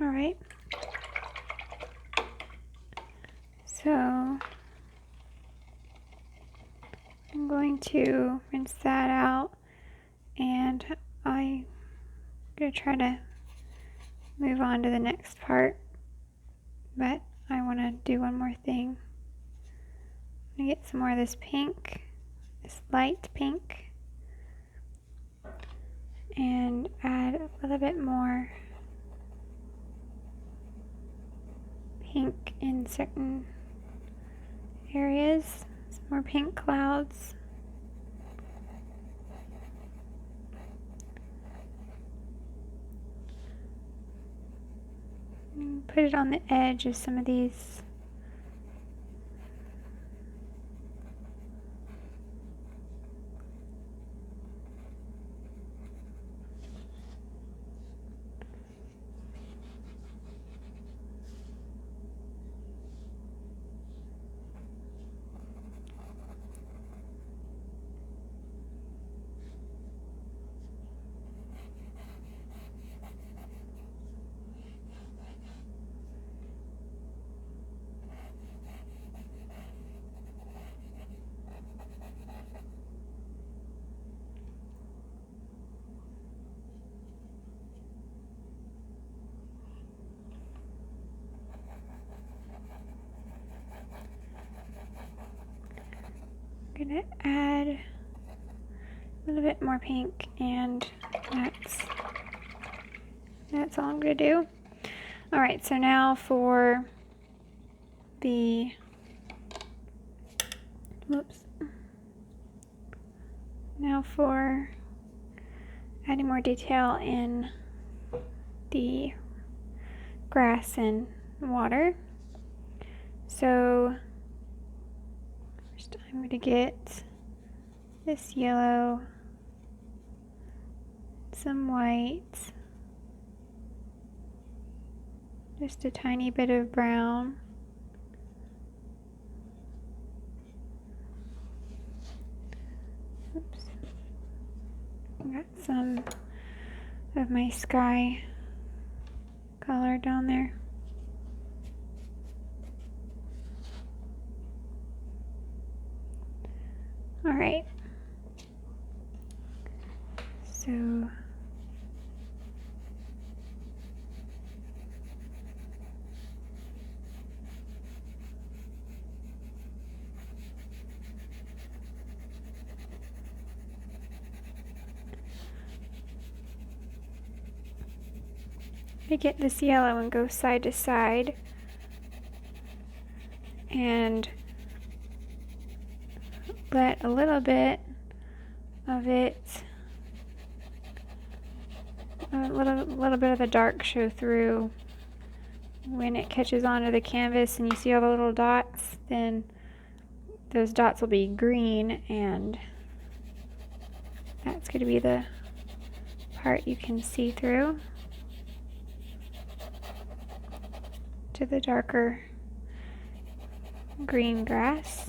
Alright, so I'm going to rinse that out, and I'm going to try to move on to the next part, but I want to do one more thing. I'm going to get some more of this pink, this light pink, and add a little bit more pink in certain areas, some more pink clouds. And put it on the edge of some of these. I'm gonna add a little bit more pink, and that's all I'm gonna do. All right, so now for the, now for adding more detail in the grass and water. So first I'm going to get this yellow, some white, just a tiny bit of brown, oops, got some of my sky color down there. All right. So I get this yellow and go side to side and let a little bit of it, a little bit of the dark show through. When it catches onto the canvas and you see all the little dots, then those dots will be green, and that's going to be the part you can see through to the darker green grass.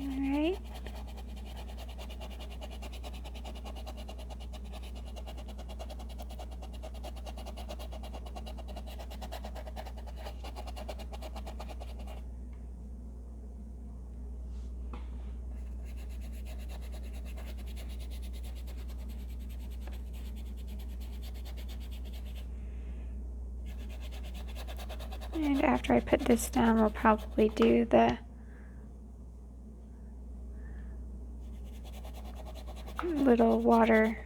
Alright. And after I put this down, we'll probably do the little water,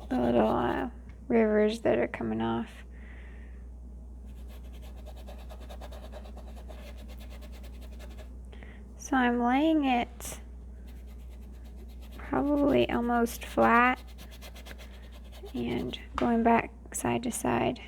the little rivers that are coming off. So I'm laying it probably almost flat and going back side to side.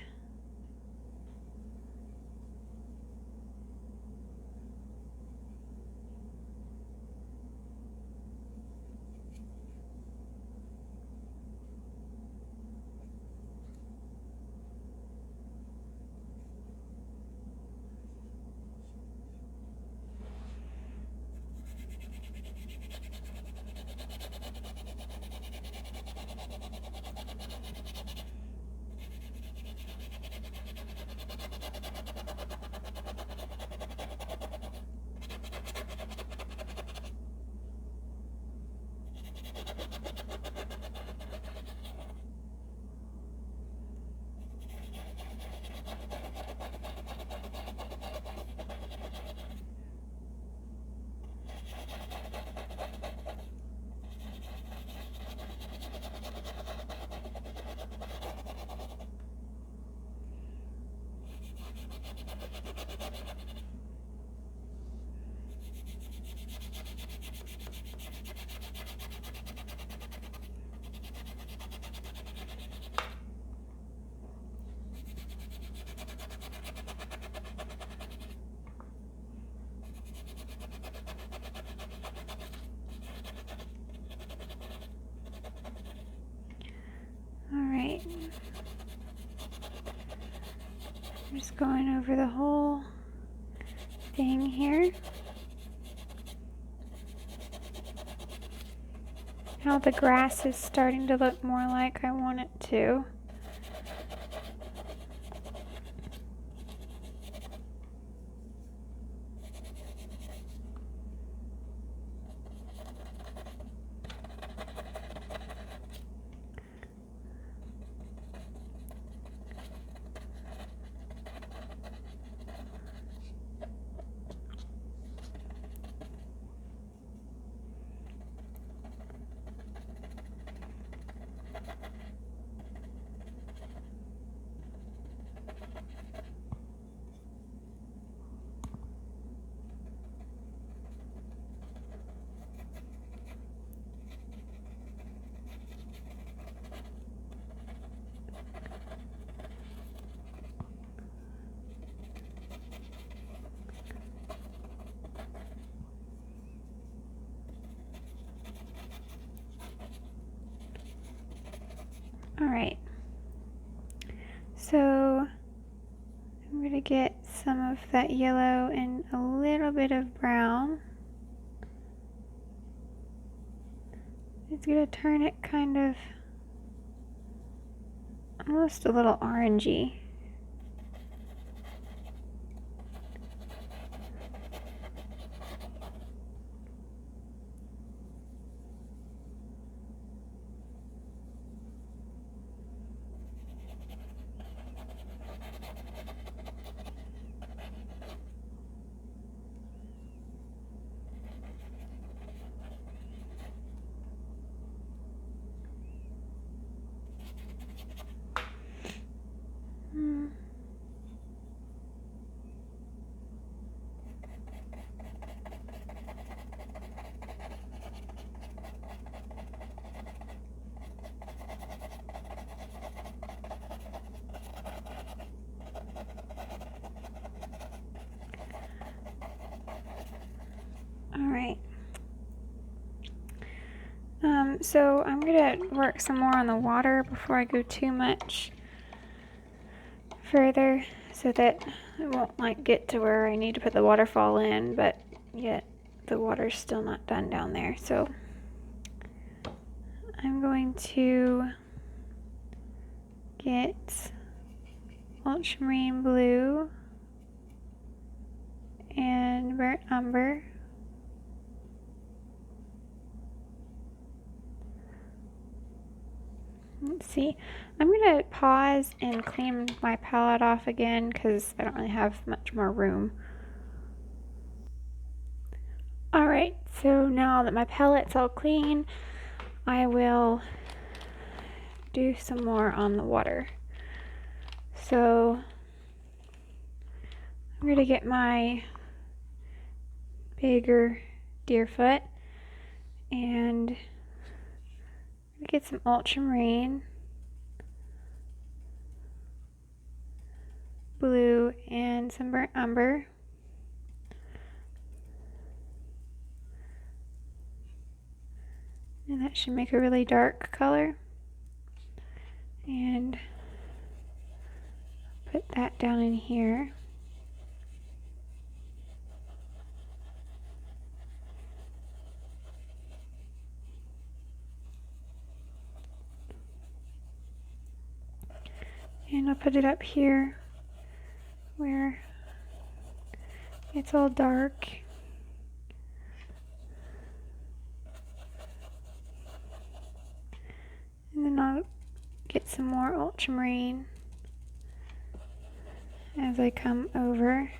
Alright, I'm just going over the whole thing here. Now the grass is starting to look more like I want it to. Alright, so I'm going to get some of that yellow and a little bit of brown. It's going to turn it kind of almost a little orangey. Alright, so I'm going to work some more on the water before I go too much further, so that it won't like get to where I need to put the waterfall in, but yet the water's still not done down there. So I'm going to get Ultramarine Blue and Burnt Umber. Let's see, I'm going to pause and clean my palette off again because I don't really have much more room. Alright, so now that my palette's all clean, I will do some more on the water. So I'm going to get my bigger Deerfoot and get some ultramarine blue and some burnt umber. And that should make a really dark color. And put that down in here. And I'll put it up here where it's all dark. And then I'll get some more ultramarine as I come over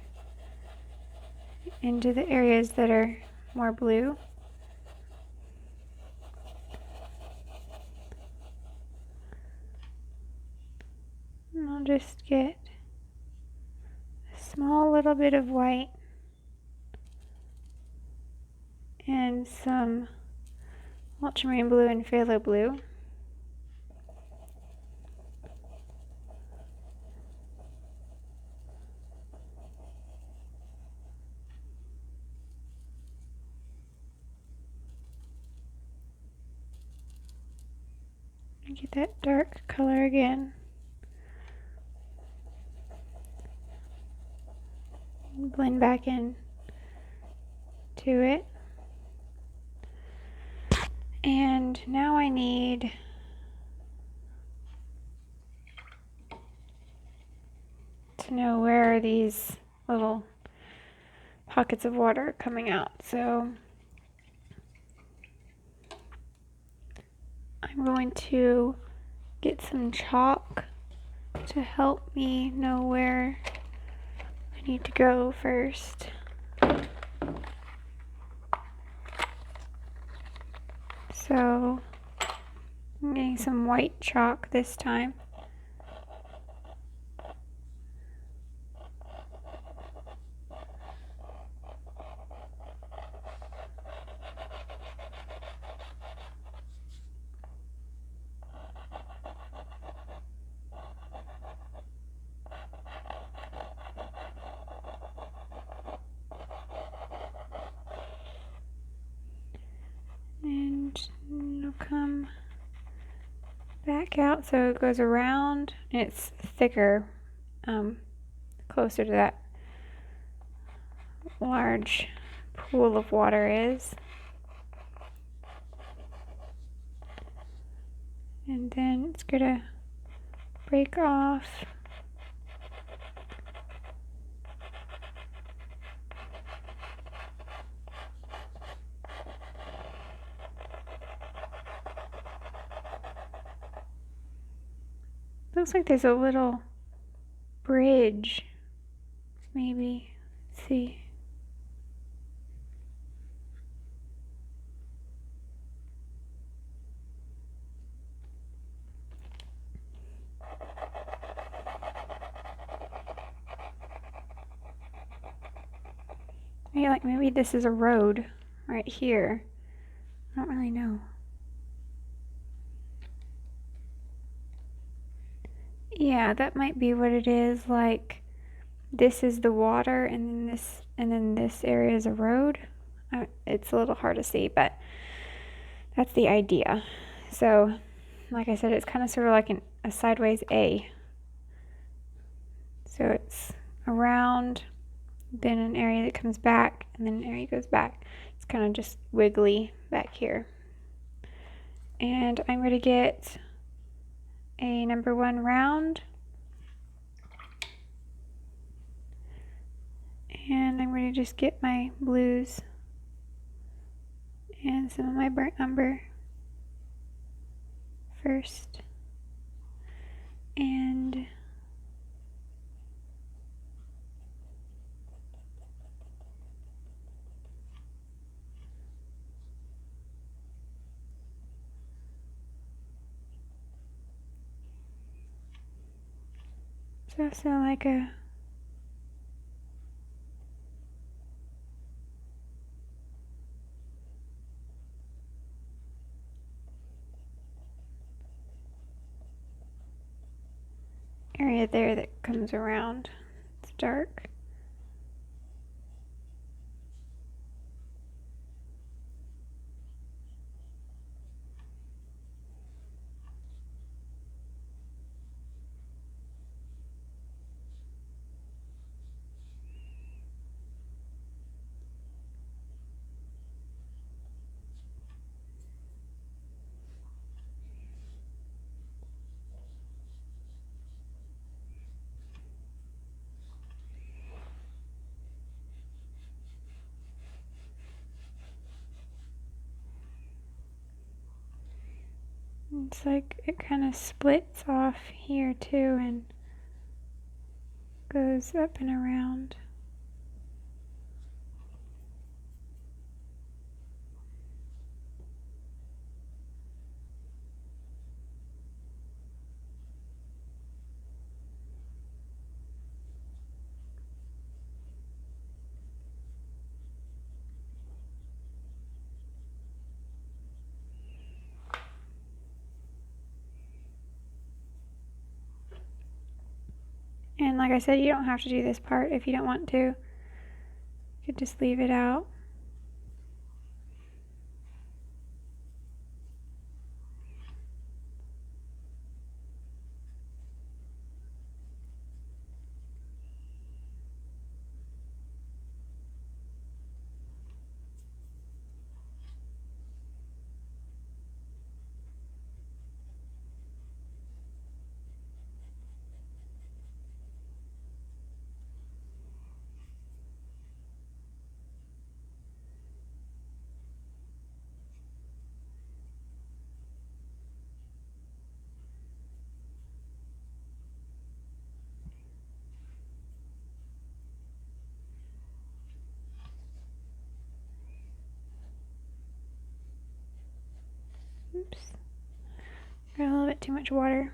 into the areas that are more blue. And I'll just get a small little bit of white and some ultramarine blue and phthalo blue. And get that dark color again. Blend back in to it. And now I need to know where these little pockets of water are coming out. So I'm going to get some chalk to help me know where I need to go first. So I'm getting some white chalk this time. And I'll come back back out so it goes around and it's thicker, closer to that large pool of water is. And then it's gonna break off. Looks like there's a little bridge, maybe. Let's see. Maybe this is a road right here. I don't really know. Yeah, that might be what it is. Like, this is the water, and then this area is a road. It's a little hard to see, but that's the idea. So, like I said, it's kind of sort of like a sideways A. So it's around, then an area that comes back, and then an area goes back. It's kind of just wiggly back here. And I'm going to get a number 1 round. And I'm going to just get my blues and some of my burnt umber first. And so like a area there that comes around. It's dark. It's like it kind of splits off here too and goes up and around. And like I said, you don't have to do this part if you don't want to. You could just leave it out. Oops. Got a little bit too much water.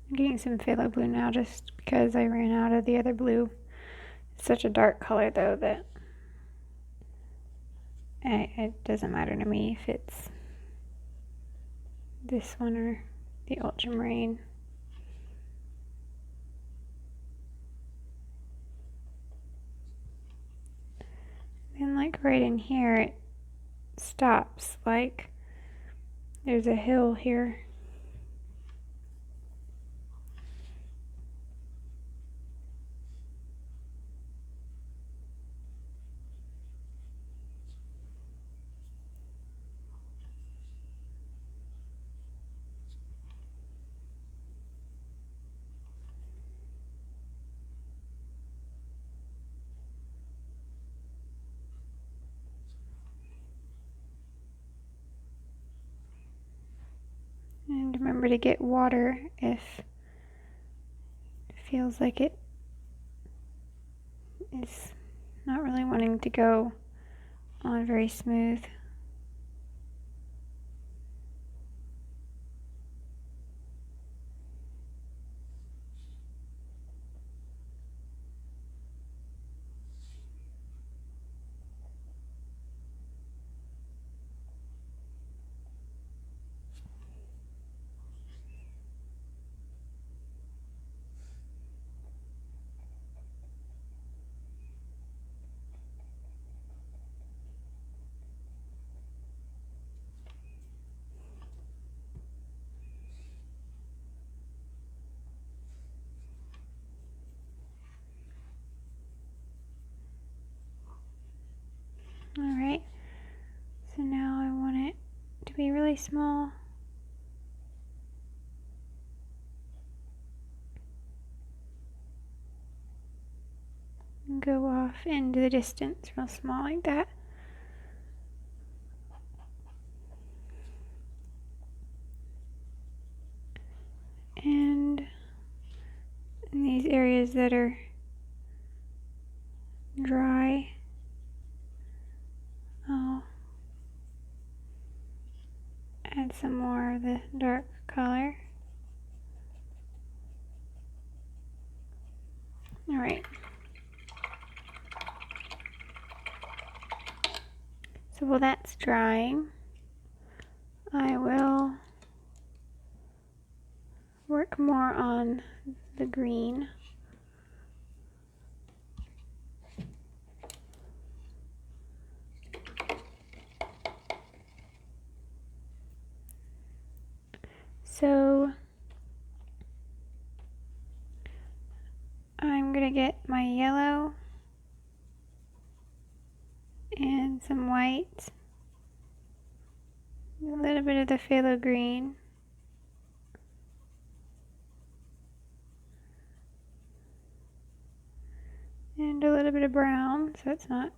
I'm getting some Phthalo Blue now just because I ran out of the other blue. It's such a dark color though that it doesn't matter to me if it's this one or the Ultramarine. And like right in here it stops, like there's a hill here. And remember to get water if it feels like it is not really wanting to go on very smooth. Alright, so now I want it to be really small. And go off into the distance real small like that. And in these areas that are dry, I'll add some more of the dark color. Alright. So while that's drying, I will work more on the green. So I'm gonna get my yellow and some white, a little bit of the Phthalo Green, and a little bit of brown so it's not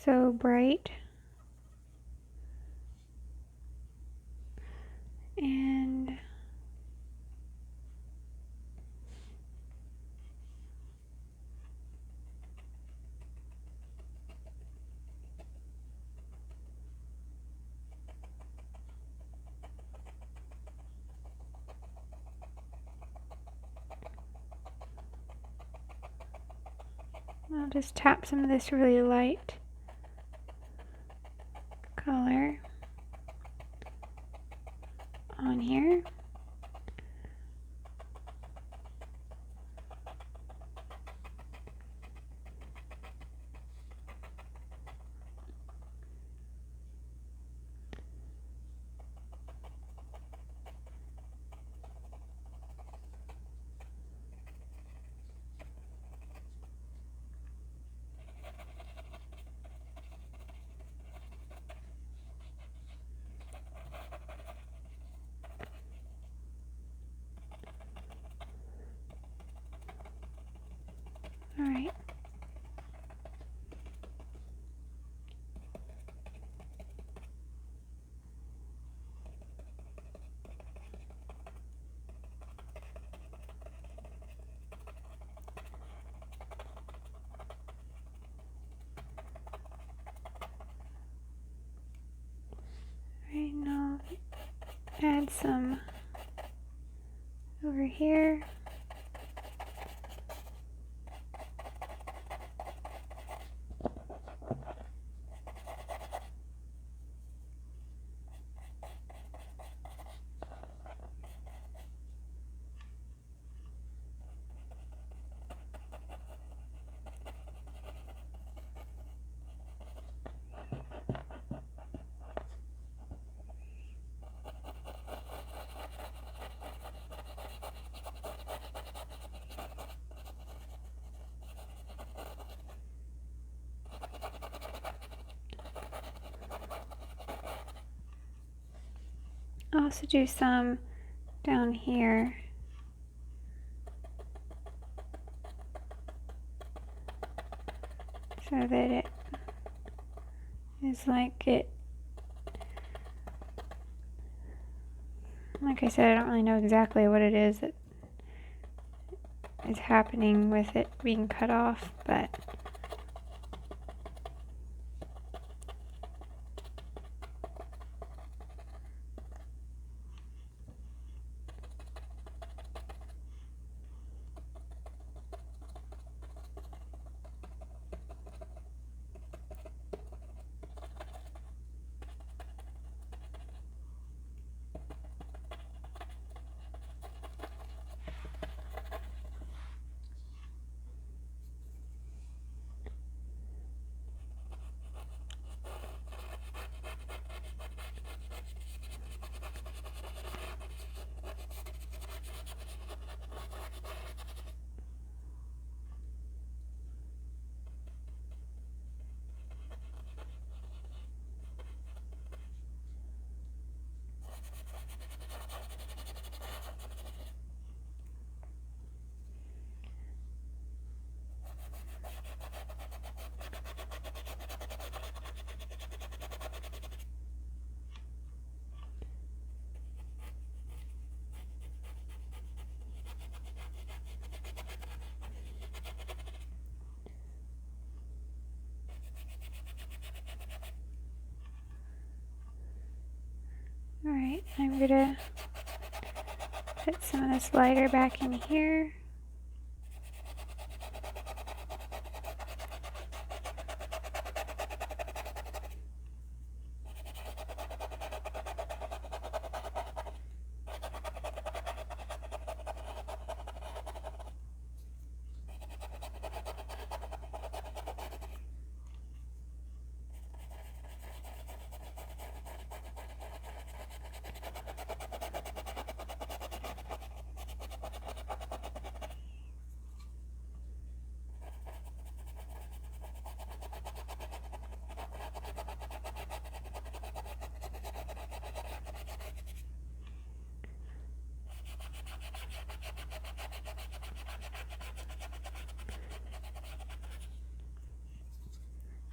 so bright. And I'll just tap some of this really light color on here. All right. Right, now add some over here. I'll also do some down here. So that it is like I said, I don't really know exactly what it is that is happening with it being cut off, but alright, I'm gonna put some of this lighter back in here.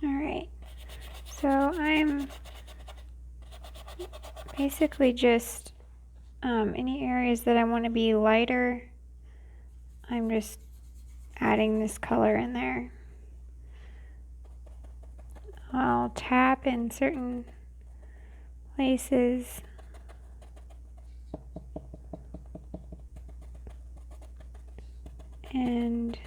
Alright, so I'm basically just any areas that I want to be lighter, I'm just adding this color in there. I'll tap in certain places and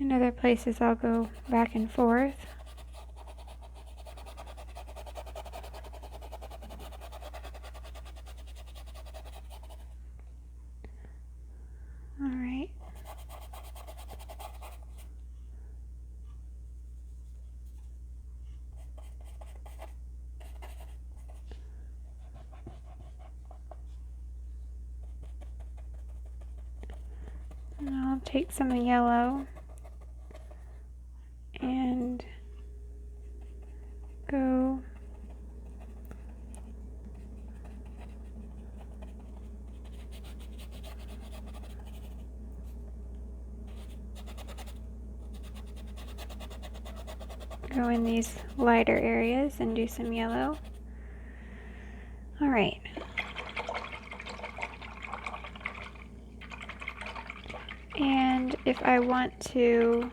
in other places I'll go back and forth. Alright. And I'll take some yellow and go in these lighter areas and do some yellow. All right. And if I want to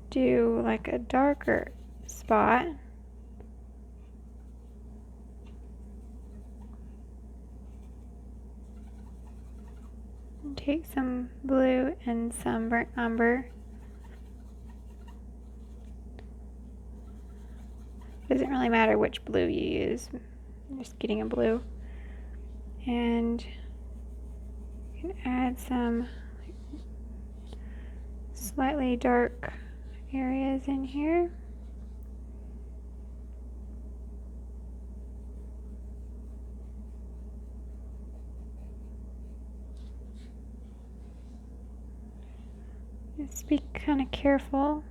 do like a darker spot. And take some blue and some burnt umber. Doesn't really matter which blue you use. I'm just getting a blue. And you can add some slightly dark areas in here. Just be kind of careful.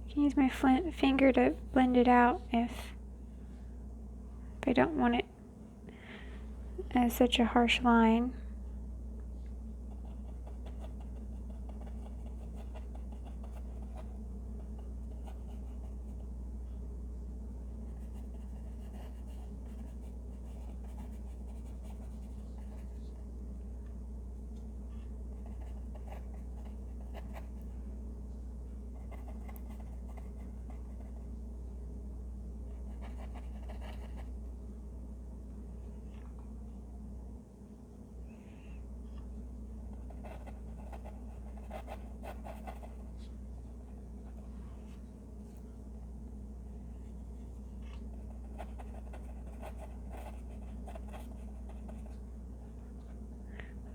I can use my finger to blend it out if I don't want it as such a harsh line.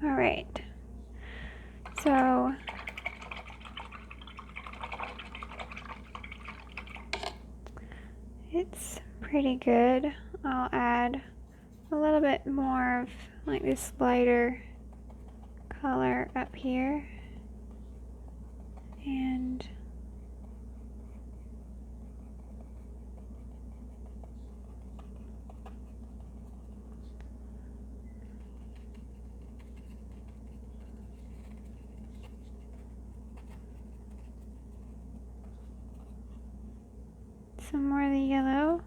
Alright, so it's pretty good. I'll add a little bit more of like this lighter color up here, and some more of the yellow.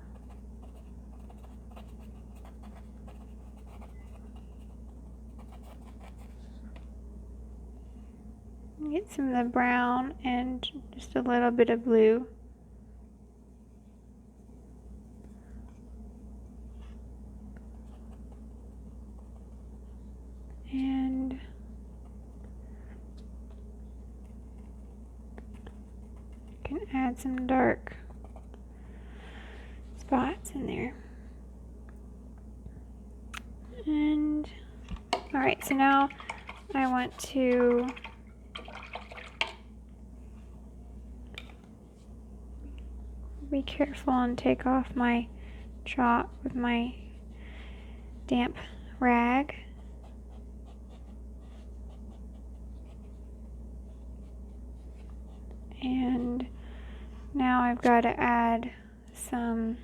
Get some of the brown and just a little bit of blue. And you can add some dark spots in there. And alright, so now I want to be careful and take off my chalk with my damp rag. And now I've got to add some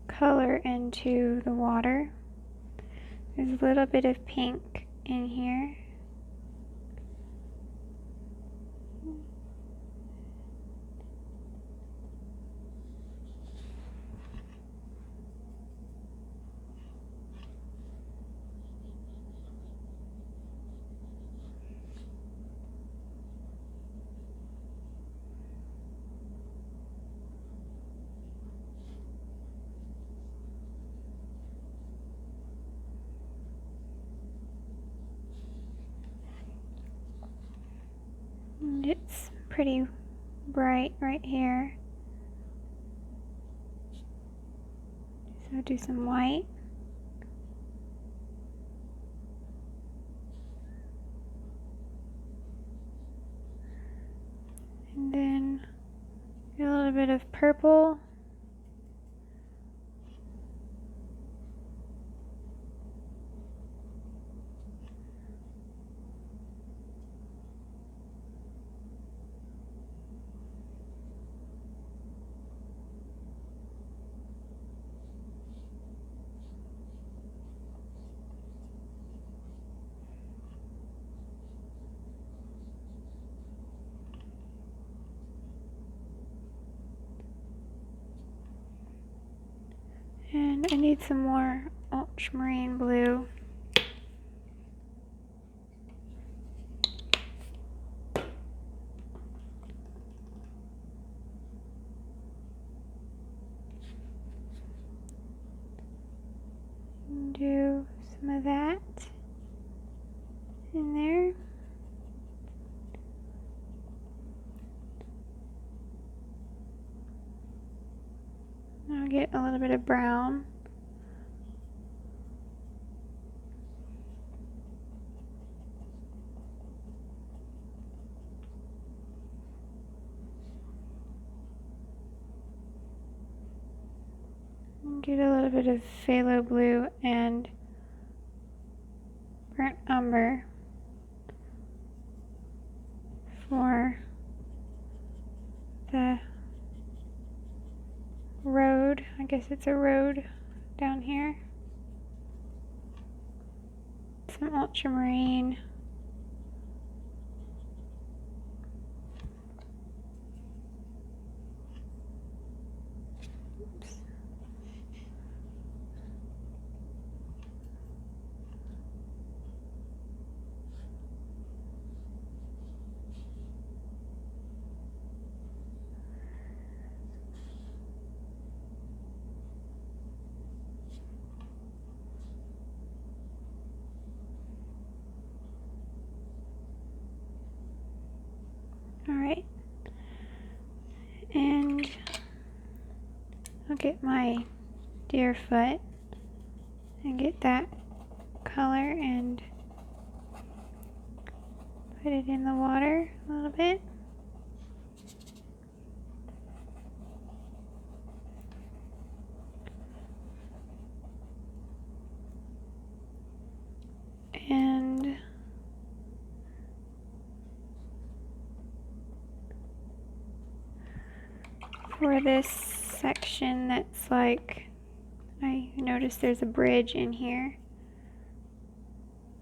color into the water. There's a little bit of pink in here. And it's pretty bright right here. So I'll do some white. And then a little bit of purple. And I need some more Ultramarine Blue. Do some of that in there. I'll get a little bit of brown. Get a little bit of Phthalo Blue and burnt umber for the road. I guess it's a road down here. Some ultramarine. Alright, and I'll get my Deerfoot and get that color and put it in the water a little bit. And for this section that's like, I noticed there's a bridge in here.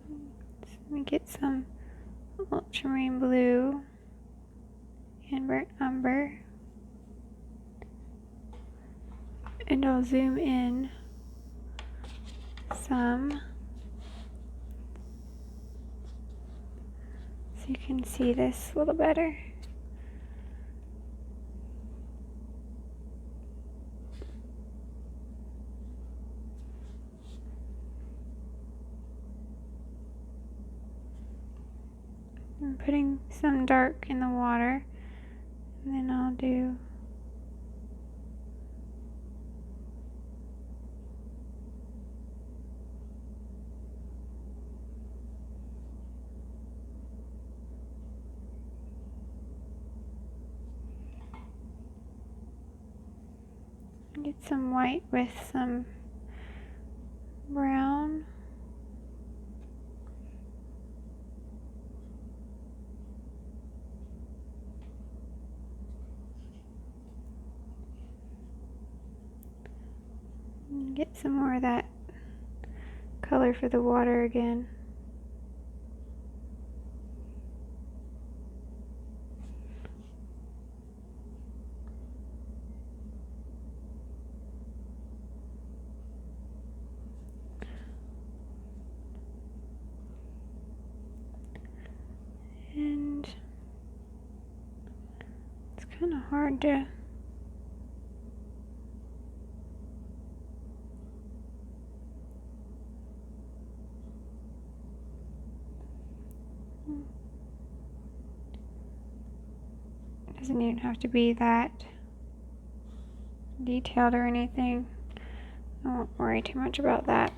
So let me get some ultramarine blue and burnt umber. And I'll zoom in some so you can see this a little better. I'm putting some dark in the water, and then I'll do get some white with some brown. And get some more of that color for the water again. And it's kind of hard to doesn't even have to be that detailed or anything. I won't worry too much about that.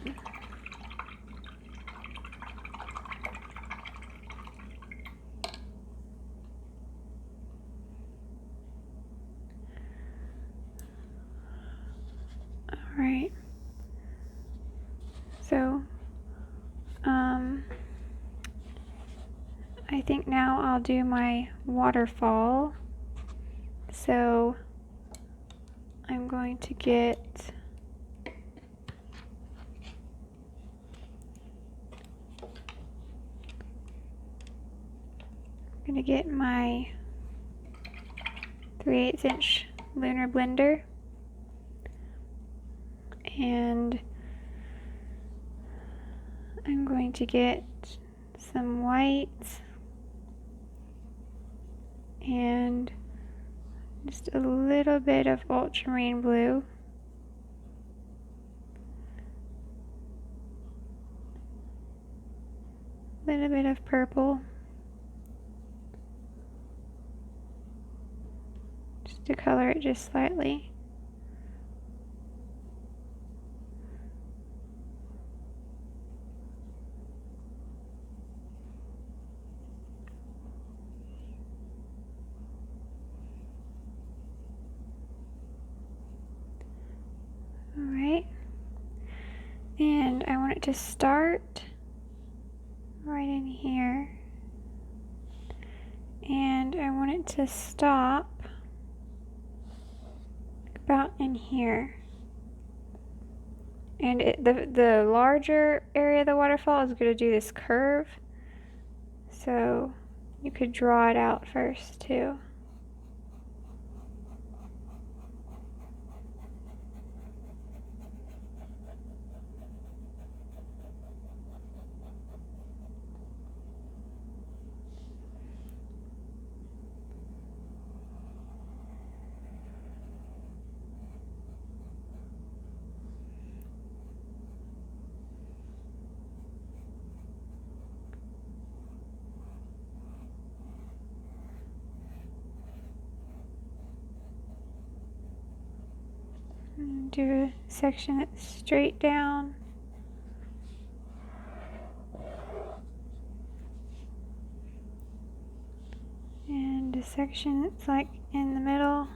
Alright. So, I think now I'll do my waterfall. So I'm going to get my 3/8" Lunar blender, and I'm going to get some white and just a little bit of ultramarine blue. A little bit of purple. Just to color it just slightly. Alright, and I want it to start right in here, and I want it to stop about in here. And the larger area of the waterfall is going to do this curve, so you could draw it out first too. And do a section that's straight down. And a section that's like in the middle.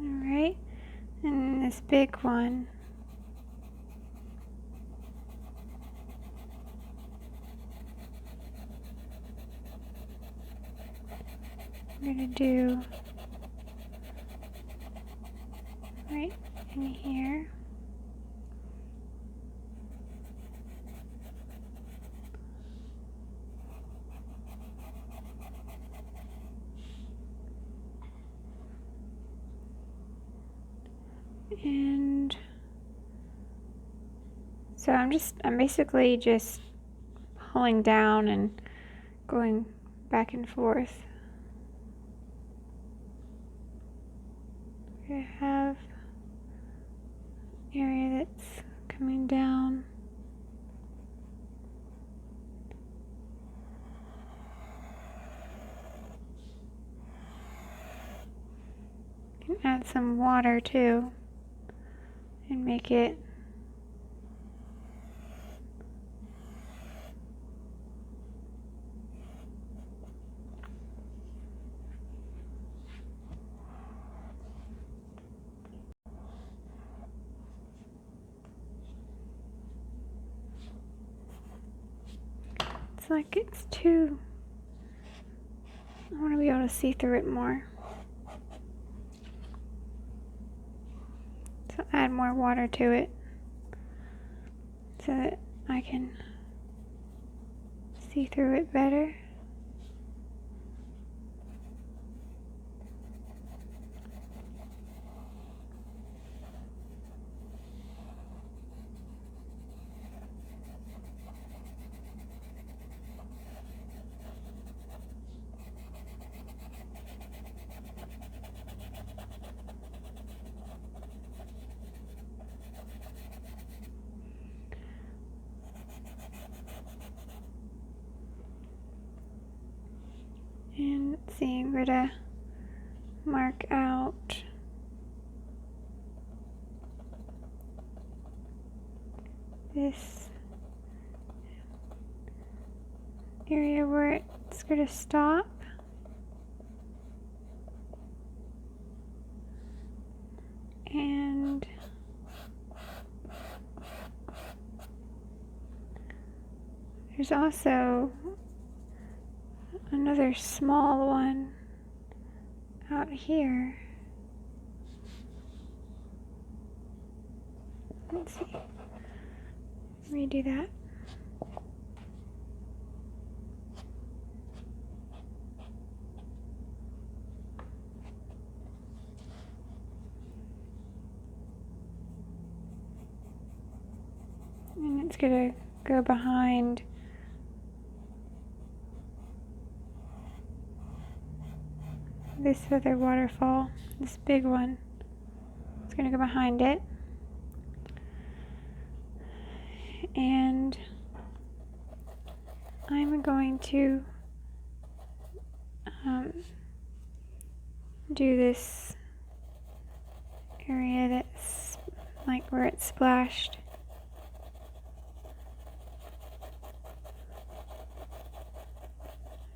Alright, and this big one. I'm going to do right in here. And so I'm basically just pulling down and going back and forth. I have an area that's coming down. You can add some water too and make it like it's too, I want to be able to see through it more. So add more water to it so that I can see through it better. And let's see, I'm gonna mark out this area where it's gonna stop. And there's also another small one out here. Let's see. Redo that. And it's gonna go behind this other waterfall, this big one. It's gonna go behind it. And I'm going to do this area that's like where it's splashed.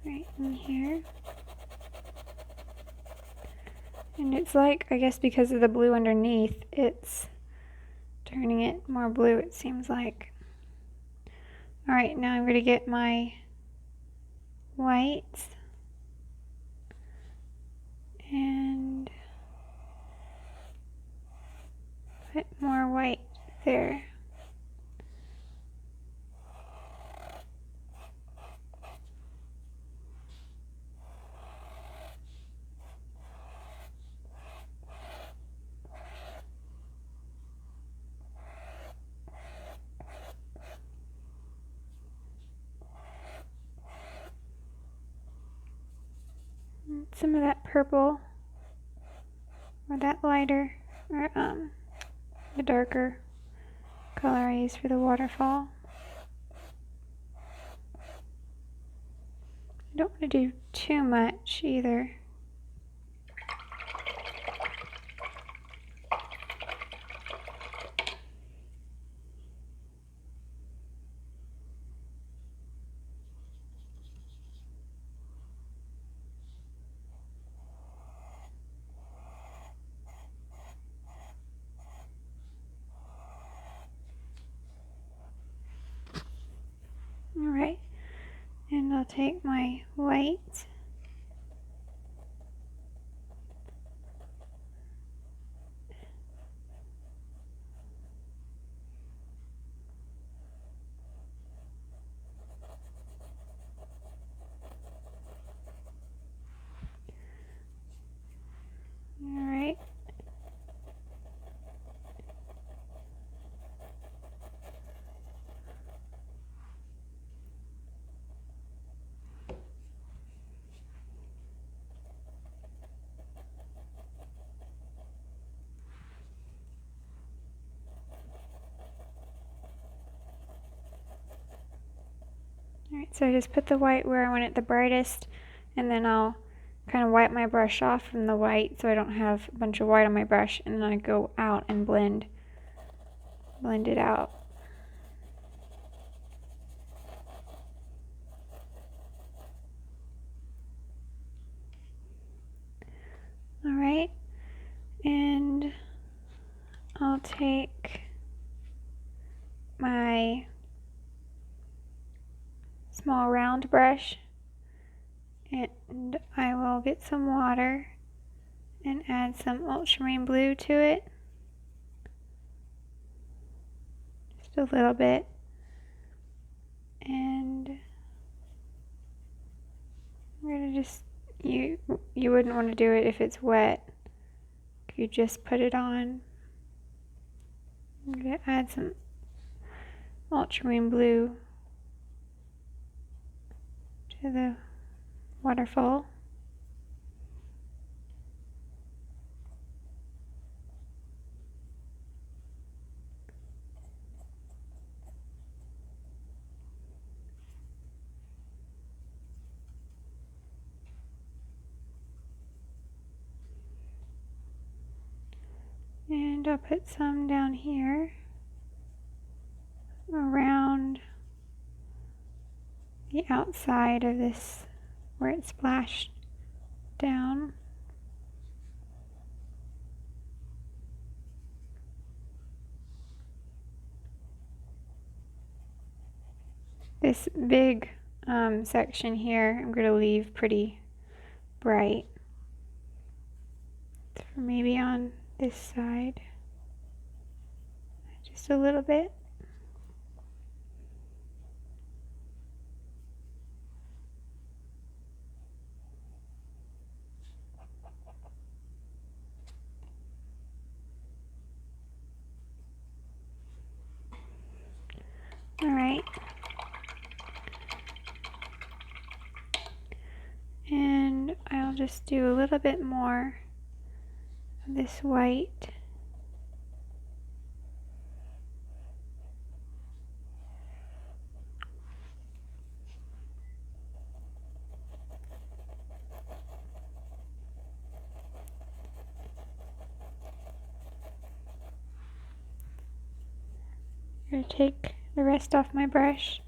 Right in here. And it's like, I guess because of the blue underneath, it's turning it more blue, it seems like. Alright, now I'm going to get my whites and put more white there. Some of that purple, or that lighter, or the darker color I use for the waterfall. I don't want to do too much either. Alright, and I'll take my white alright. Alright, so I just put the white where I want it the brightest, and then I'll kind of wipe my brush off from the white so I don't have a bunch of white on my brush, and then I go out and blend it out. Alright, and I'll take my small round brush and I will get some water and add some ultramarine blue to it. Just a little bit. And I'm gonna just, you wouldn't want to do it if it's wet. You just put it on. I'm gonna add some ultramarine blue to the waterfall. And I'll put some down here around the outside of this where it splashed down. This big section here I'm going to leave pretty bright. So maybe on this side, just a little bit. All right. And I'll just do a little bit more of this white. I'm going to take the rest off my brush.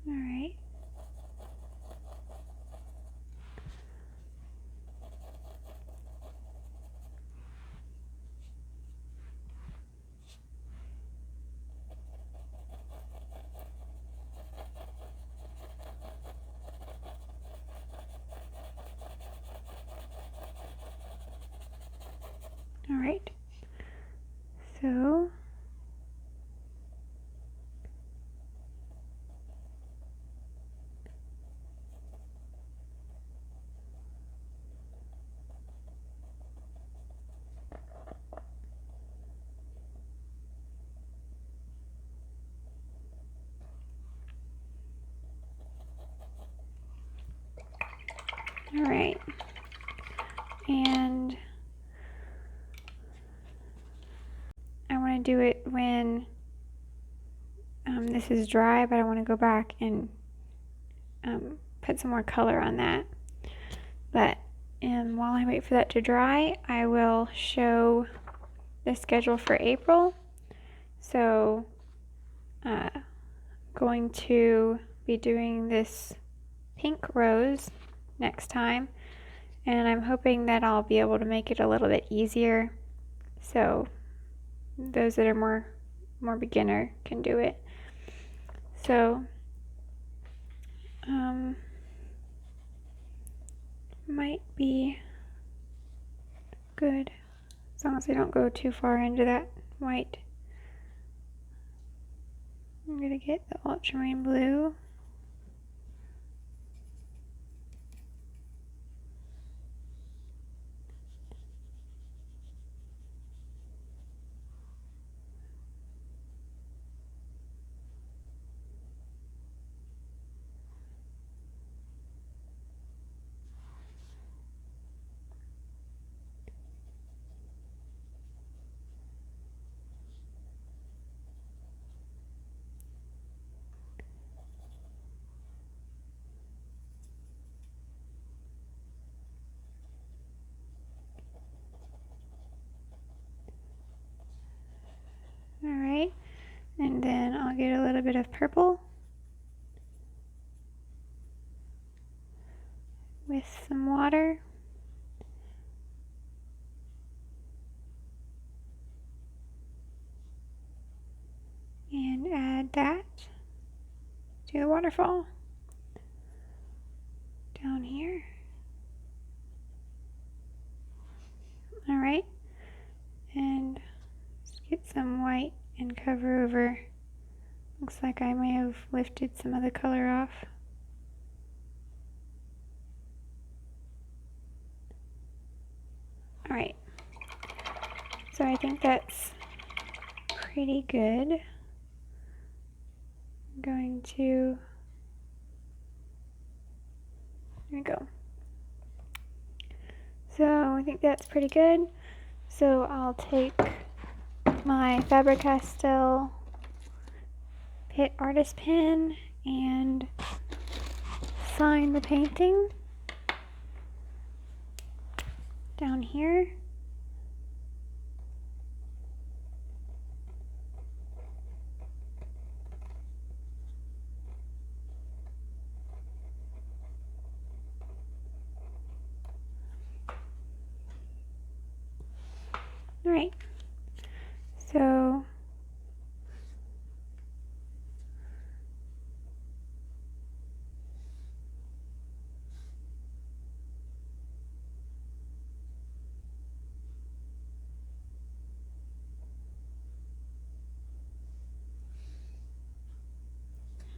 All right. All right. So all right. And I want to do it when this is dry, but I want to go back and put some more color on that. But while I wait for that to dry, I will show the schedule for April. So going to be doing this pink rose next time, and I'm hoping that I'll be able to make it a little bit easier, so those that are more beginner can do it. So might be good as long as I don't go too far into that white. I'm gonna get the Ultramarine Blue. Alright, and then I'll get a little bit of purple with some water. And add that to the waterfall down here. Alright, and just get some white and cover over. Looks like I may have lifted some of the color off. Alright, So I think that's pretty good. I'm going to, there we go. So I think that's pretty good. So I'll take my Faber-Castell Pitt Artist Pen and sign the painting down here. All right, so all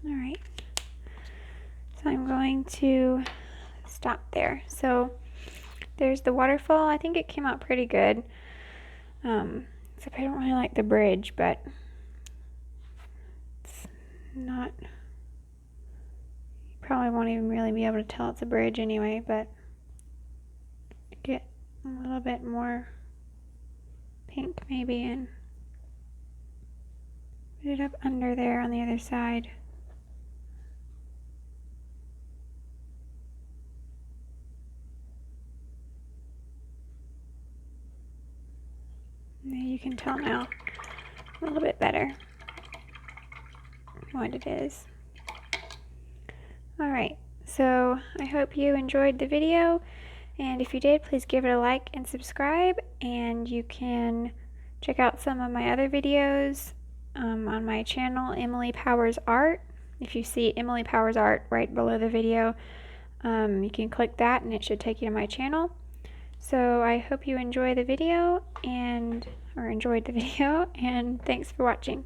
right, so I'm going to stop there. So there's the waterfall. I think it came out pretty good. Except I don't really like the bridge, but it's not, you probably won't even really be able to tell it's a bridge anyway, but get a little bit more pink maybe and put it up under there on the other side. You can tell now a little bit better what it is. Alright, so I hope you enjoyed the video, and if you did, please give it a like and subscribe, and you can check out some of my other videos on my channel, Emily Powers Art. If you see Emily Powers Art right below the video, you can click that and it should take you to my channel. So I hope you enjoyed the video, and thanks for watching.